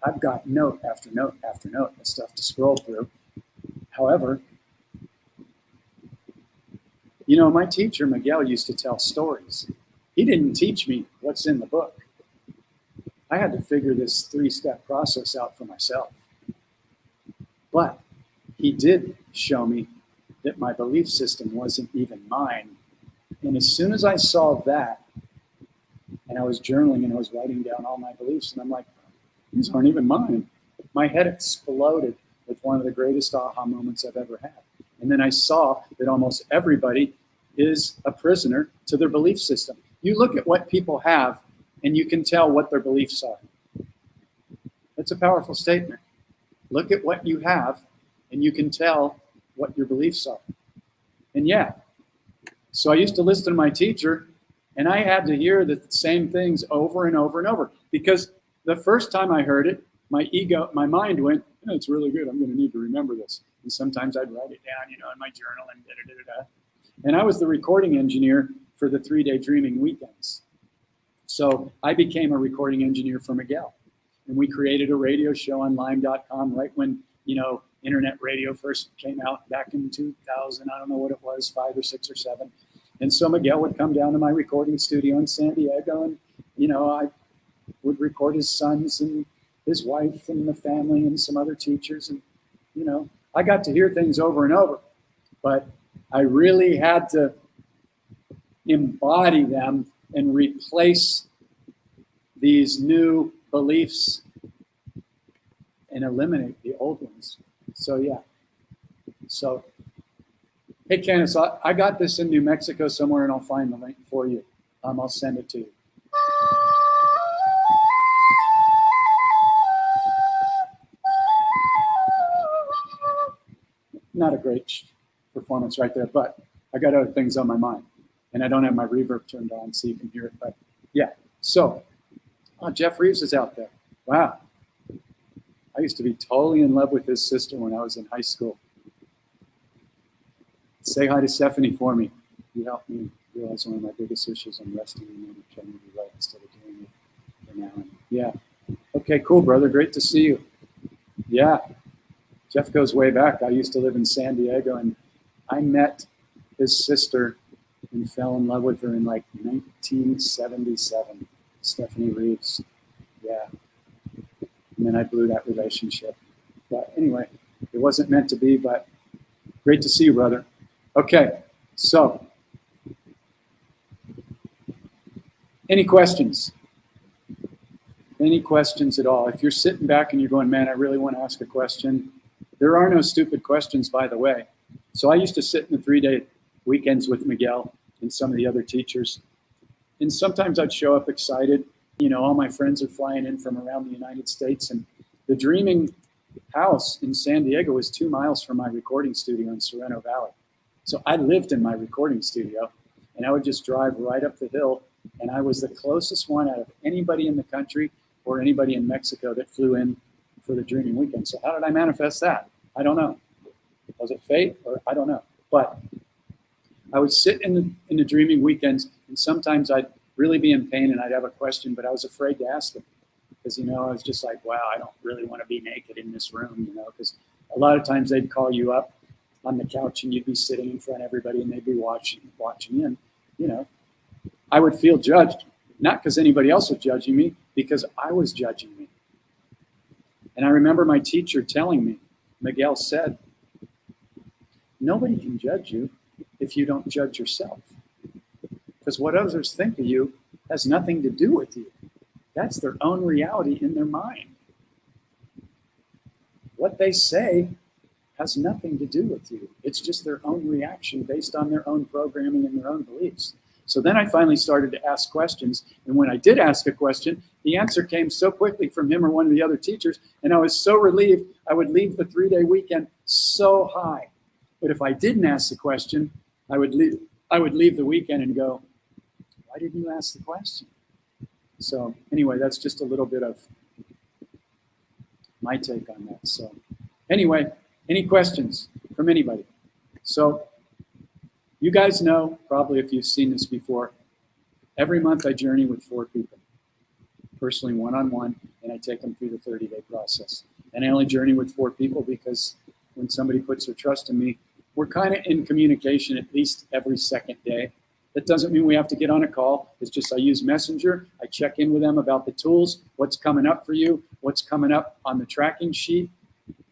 I've got note after note after note of stuff to scroll through. However, my teacher, Miguel, used to tell stories. He didn't teach me what's in the book. I had to figure this 3-step process out for myself. But he did show me that my belief system wasn't even mine. And as soon as I saw that, and I was journaling and I was writing down all my beliefs, and I'm like, these aren't even mine. My head exploded with one of the greatest aha moments I've ever had. And then I saw that almost everybody is a prisoner to their belief system. You look at what people have and you can tell what their beliefs are. That's a powerful statement. Look at what you have and you can tell what your beliefs are. And yeah, so I used to listen to my teacher and I had to hear the same things over and over and over, because the first time I heard it, my mind went, oh, it's really good. I'm going to need to remember this. And sometimes I'd write it down, in my journal and da-da-da-da-da. And I was the recording engineer for the 3-day dreaming weekends. So I became a recording engineer for Miguel. And we created a radio show on lime.com right when, internet radio first came out back in 2000. I don't know what it was, 5 or 6 or 7. And so Miguel would come down to my recording studio in San Diego and, I would record his sons and his wife and the family and some other teachers. And, I got to hear things over and over, but I really had to embody them and replace these new beliefs and eliminate the old ones. So, yeah. So, hey, Candace, I got this in New Mexico somewhere, and I'll find the link for you. I'll send it to you. Not a great performance right there, but I got other things on my mind. And I don't have my reverb turned on so you can hear it. But yeah, so Jeff Reeves is out there. Wow. I used to be totally in love with his sister when I was in high school. Say hi to Stephanie for me. You helped me realize one of my biggest issues. I'm resting in and trying to be right instead of doing it for now. And yeah. Okay, cool, brother. Great to see you. Yeah. Jeff goes way back. I used to live in San Diego, and I met his sister and fell in love with her in like 1977. Stephanie Reeves. Yeah. And then I blew that relationship. But anyway, it wasn't meant to be, but great to see you, brother. Okay, so any questions? Any questions at all? If you're sitting back and you're going, man, I really want to ask a question, there are no stupid questions, by the way. So I used to sit in the 3-day weekends with Miguel and some of the other teachers. And sometimes I'd show up excited. All my friends are flying in from around the United States. And the Dreaming House in San Diego was 2 miles from my recording studio in Sereno Valley. So I lived in my recording studio, and I would just drive right up the hill. And I was the closest one out of anybody in the country or anybody in Mexico that flew in for the Dreaming Weekend. So how did I manifest that? I don't know. Was it fate? Or I don't know. But I would sit in the Dreaming Weekends, and sometimes I'd really be in pain and I'd have a question, but I was afraid to ask them because, I was just like, wow, I don't really want to be naked in this room, because a lot of times they'd call you up on the couch and you'd be sitting in front of everybody and they'd be watching in. I would feel judged, not because anybody else was judging me, because I was judging me. And I remember my teacher telling me, Miguel said, nobody can judge you if you don't judge yourself. Because what others think of you has nothing to do with you. That's their own reality in their mind. What they say has nothing to do with you. It's just their own reaction based on their own programming and their own beliefs. So then I finally started to ask questions. And when I did ask a question, the answer came so quickly from him or one of the other teachers. And I was so relieved, I would leave the 3-day weekend so high. But if I didn't ask the question, I would leave the weekend and go, why didn't you ask the question? So anyway, that's just a little bit of my take on that. So anyway, any questions from anybody? So you guys know, probably if you've seen this before, every month I journey with 4 people, personally one-on-one, and I take them through the 30-day process. And I only journey with 4 people because when somebody puts their trust in me, we're kind of in communication at least every second day. That doesn't mean we have to get on a call. It's just I use Messenger. I check in with them about the tools, what's coming up for you, what's coming up on the tracking sheet,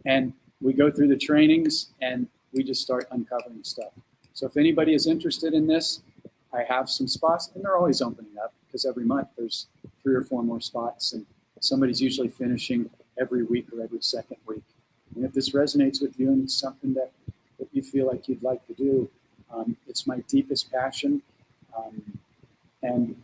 and we go through the trainings and we just start uncovering stuff. So if anybody is interested in this, I have some spots, and they're always opening up because every month there's 3 or 4 more spots, and somebody's usually finishing every week or every second week. And if this resonates with you and it's something that you feel like you'd like to do, it's my deepest passion. And,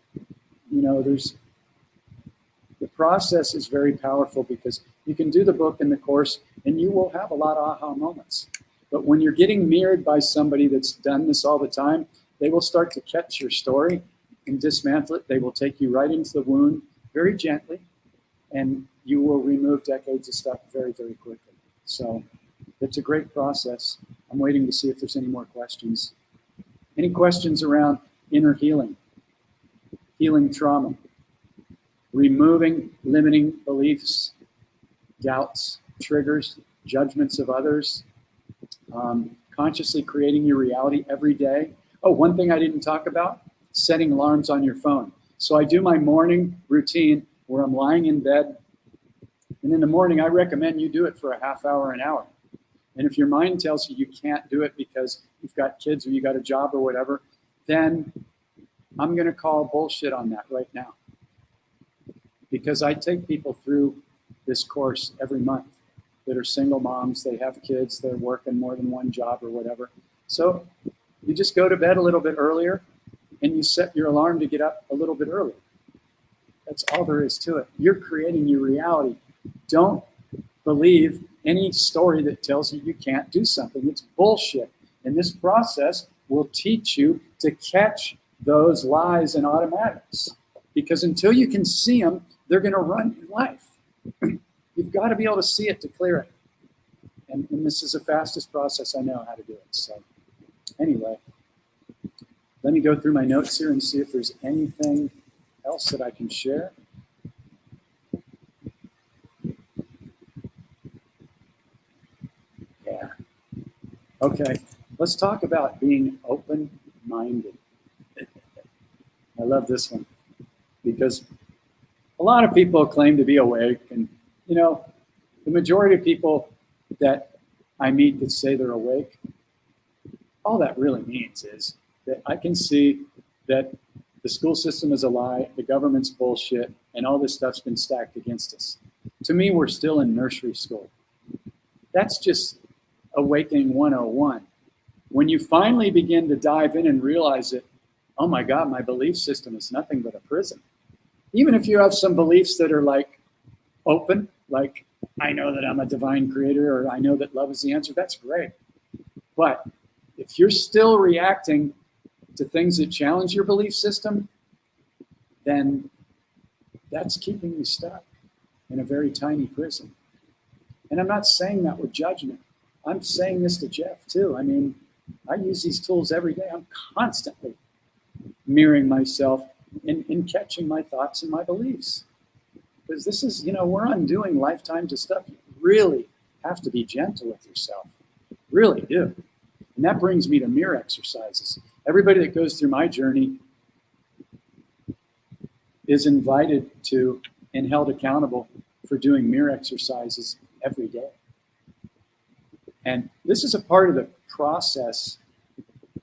you know, the process is very powerful because you can do the book and the course and you will have a lot of aha moments. But when you're getting mirrored by somebody that's done this all the time, they will start to catch your story and dismantle it. They will take you right into the wound very gently, and you will remove decades of stuff very, very quickly. So it's a great process. I'm waiting to see if there's any more questions. Any questions around inner healing, healing trauma, removing limiting beliefs, doubts, triggers, judgments of others, consciously creating your reality every day. Oh, one thing I didn't talk about, setting alarms on your phone. So I do my morning routine where I'm lying in bed, and in the morning I recommend you do it for a half hour, an hour. And if your mind tells you you can't do it because you've got kids or you got a job or whatever, then I'm going to call bullshit on that right now. Because I take people through this course every month that are single moms, they have kids, they're working more than one job or whatever. So you just go to bed a little bit earlier and you set your alarm to get up a little bit earlier. That's all there is to it. You're creating your reality. Don't believe any story that tells you you can't do something. It's bullshit. And this process will teach you to catch those lies and automatics. Because until you can see them, they're going to run your life. You've got to be able to see it to clear it. And this is the fastest process I know how to do it. So anyway, let me go through my notes here and see if there's anything else that I can share. Yeah. Okay, let's talk about being open-minded. I love this one because a lot of people claim to be awake, and you know, the majority of people that I meet that say they're awake, all that really means is that I can see that the school system is a lie, the government's bullshit, and all this stuff's been stacked against us. To me, we're still in nursery school. That's just awakening 101. When you finally begin to dive in and realize it, oh my God, my belief system is nothing but a prison. Even if you have some beliefs that are like open, like I know that I'm a divine creator, or I know that love is the answer, that's great. But if you're still reacting to things that challenge your belief system, then that's keeping you stuck in a very tiny prison. And I'm not saying that with judgment. I'm saying this to Jeff too. I mean, I use these tools every day. I'm constantly mirroring myself in catching my thoughts and my beliefs. Because this is, you know, we're undoing lifetimes of stuff. You really have to be gentle with yourself. Really do. And that brings me to mirror exercises. Everybody that goes through my journey is invited to and held accountable for doing mirror exercises every day. And this is a part of the process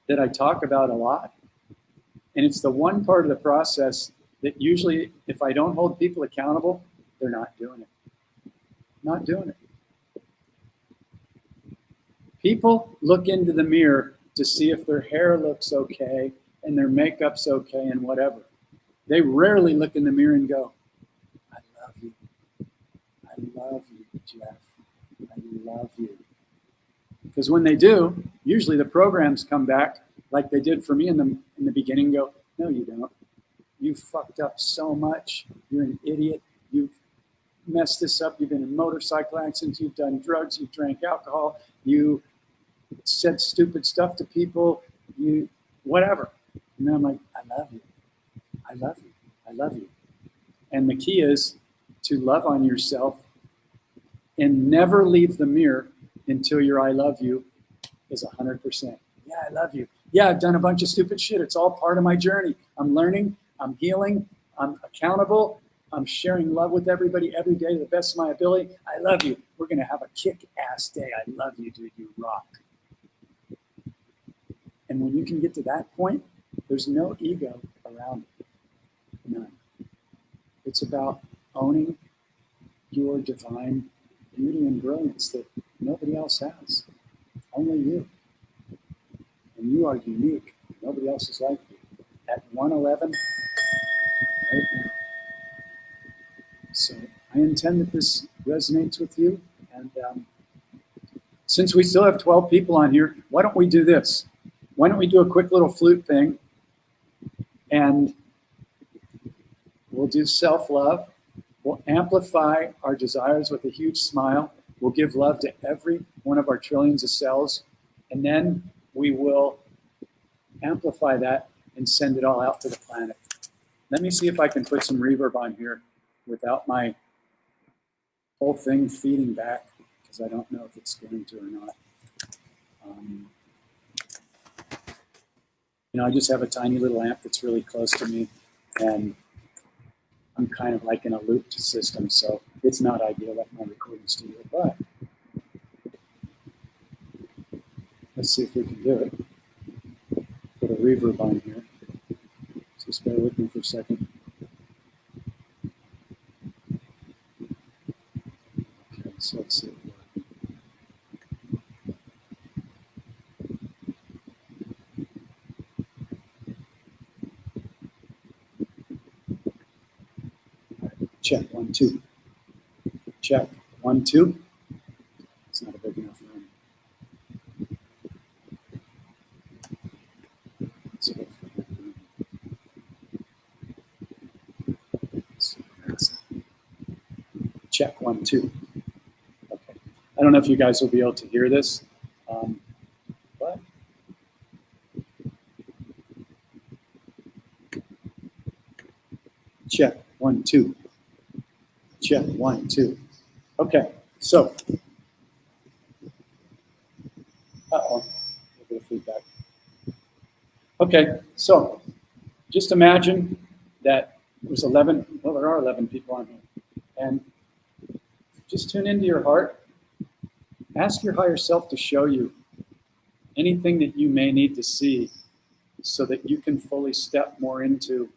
that I talk about a lot. And it's the one part of the process that usually, if I don't hold people accountable, they're not doing it. Not doing it. People look into the mirror to see if their hair looks okay, and their makeup's okay and whatever. They rarely look in the mirror and go, I love you. I love you, Jeff. I love you. Because when they do, usually the programs come back like they did for me in the beginning, go, no, you don't. You fucked up so much. You're an idiot. You've messed this up. You've been in motorcycle accidents. You've done drugs. You've drank alcohol. You said stupid stuff to people. You, whatever. And then I'm like, I love you. I love you. I love you. And the key is to love on yourself and never leave the mirror until your I love you is 100%. Yeah, I love you. Yeah, I've done a bunch of stupid shit. It's all part of my journey. I'm learning. I'm healing. I'm accountable. I'm sharing love with everybody every day to the best of my ability. I love you. We're going to have a kick-ass day. I love you, dude. You rock. And when you can get to that point, there's no ego around it. None. It's about owning your divine beauty and brilliance that nobody else has. Only you. And you are unique. Nobody else is like you. At 111, right now. So I intend that this resonates with you. And since we still have 12 people on here, why don't we do this? Why don't we do a quick little flute thing? And we'll do self-love. We'll amplify our desires with a huge smile. We'll give love to every one of our trillions of cells. And then we will amplify that and send it all out to the planet. Let me see if I can put some reverb on here without my whole thing feeding back, because I don't know if it's going to or not. I just have a tiny little amp that's really close to me, and I'm kind of like in a looped system, so it's not ideal at my recording studio, but let's see if we can do it. Put a reverb on here. So just bear with me for a second. Okay, so let's see. Check, 1, 2. Check, 1, 2. It's not a big enough room. Let's go for that room. Check, 1, 2. Okay. I don't know if you guys will be able to hear this, but check, 1, 2. Check, 1, 2. Okay, so, uh-oh, a bit of feedback. Okay, so just imagine that there's 11, well, there are 11 people on here. And just tune into your heart. Ask your higher self to show you anything that you may need to see so that you can fully step more into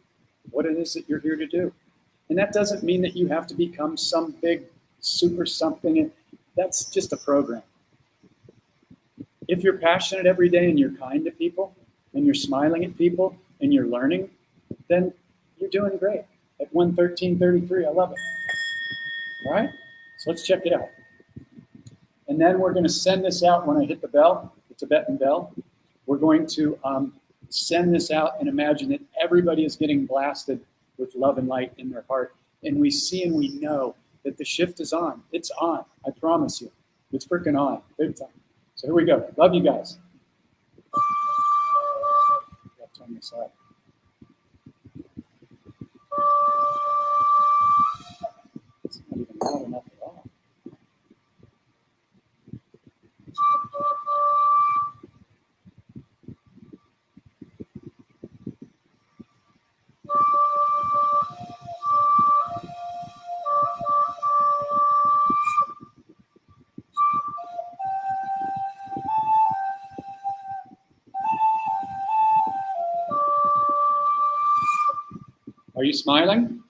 what it is that you're here to do. And that doesn't mean that you have to become some big super something. That's just a program. If you're passionate every day and you're kind to people and you're smiling at people and you're learning, then you're doing great. At 1:13:33, I love it. All right, so let's check it out. And then we're going to send this out when I hit the bell, the Tibetan bell. We're going to send this out and imagine that everybody is getting blasted with love and light in their heart. And we see and we know that the shift is on. It's on. I promise you. It's freaking on. Big time. So here we go. Love you guys. I'll turn this up. It's not even loud enough at all. Are you smiling?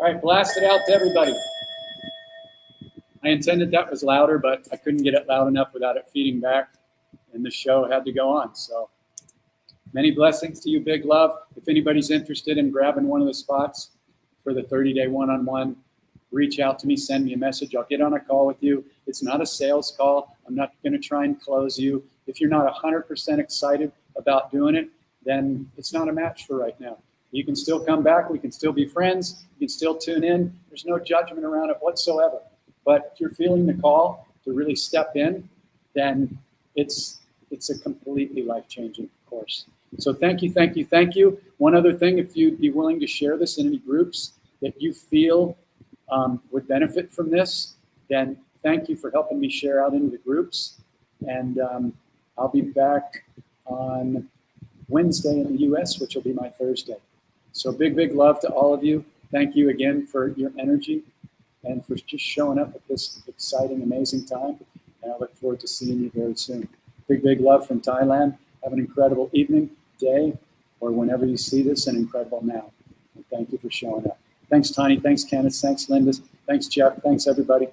All right, blast it out to everybody. I intended that was louder, but I couldn't get it loud enough without it feeding back, and the show had to go on. So many blessings to you, big love. If anybody's interested in grabbing one of the spots for the 30-day one-on-one, reach out to me, send me a message. I'll get on a call with you. It's not a sales call. I'm not going to try and close you. If you're not 100% excited about doing it, then it's not a match for right now. You can still come back. We can still be friends. You can still tune in. There's no judgment around it whatsoever. But if you're feeling the call to really step in, then it's a completely life-changing course. So thank you, thank you, thank you. One other thing, if you'd be willing to share this in any groups that you feel would benefit from this, then thank you for helping me share out into the groups. And I'll be back on Wednesday in the US, which will be my Thursday. So big, big love to all of you. Thank you again for your energy and for just showing up at this exciting, amazing time. And I look forward to seeing you very soon. Big, big love from Thailand. Have an incredible evening, day, or whenever you see this, an incredible now. And thank you for showing up. Thanks, Tiny. Thanks, Kenneth. Thanks, Linda. Thanks, Jeff. Thanks, everybody.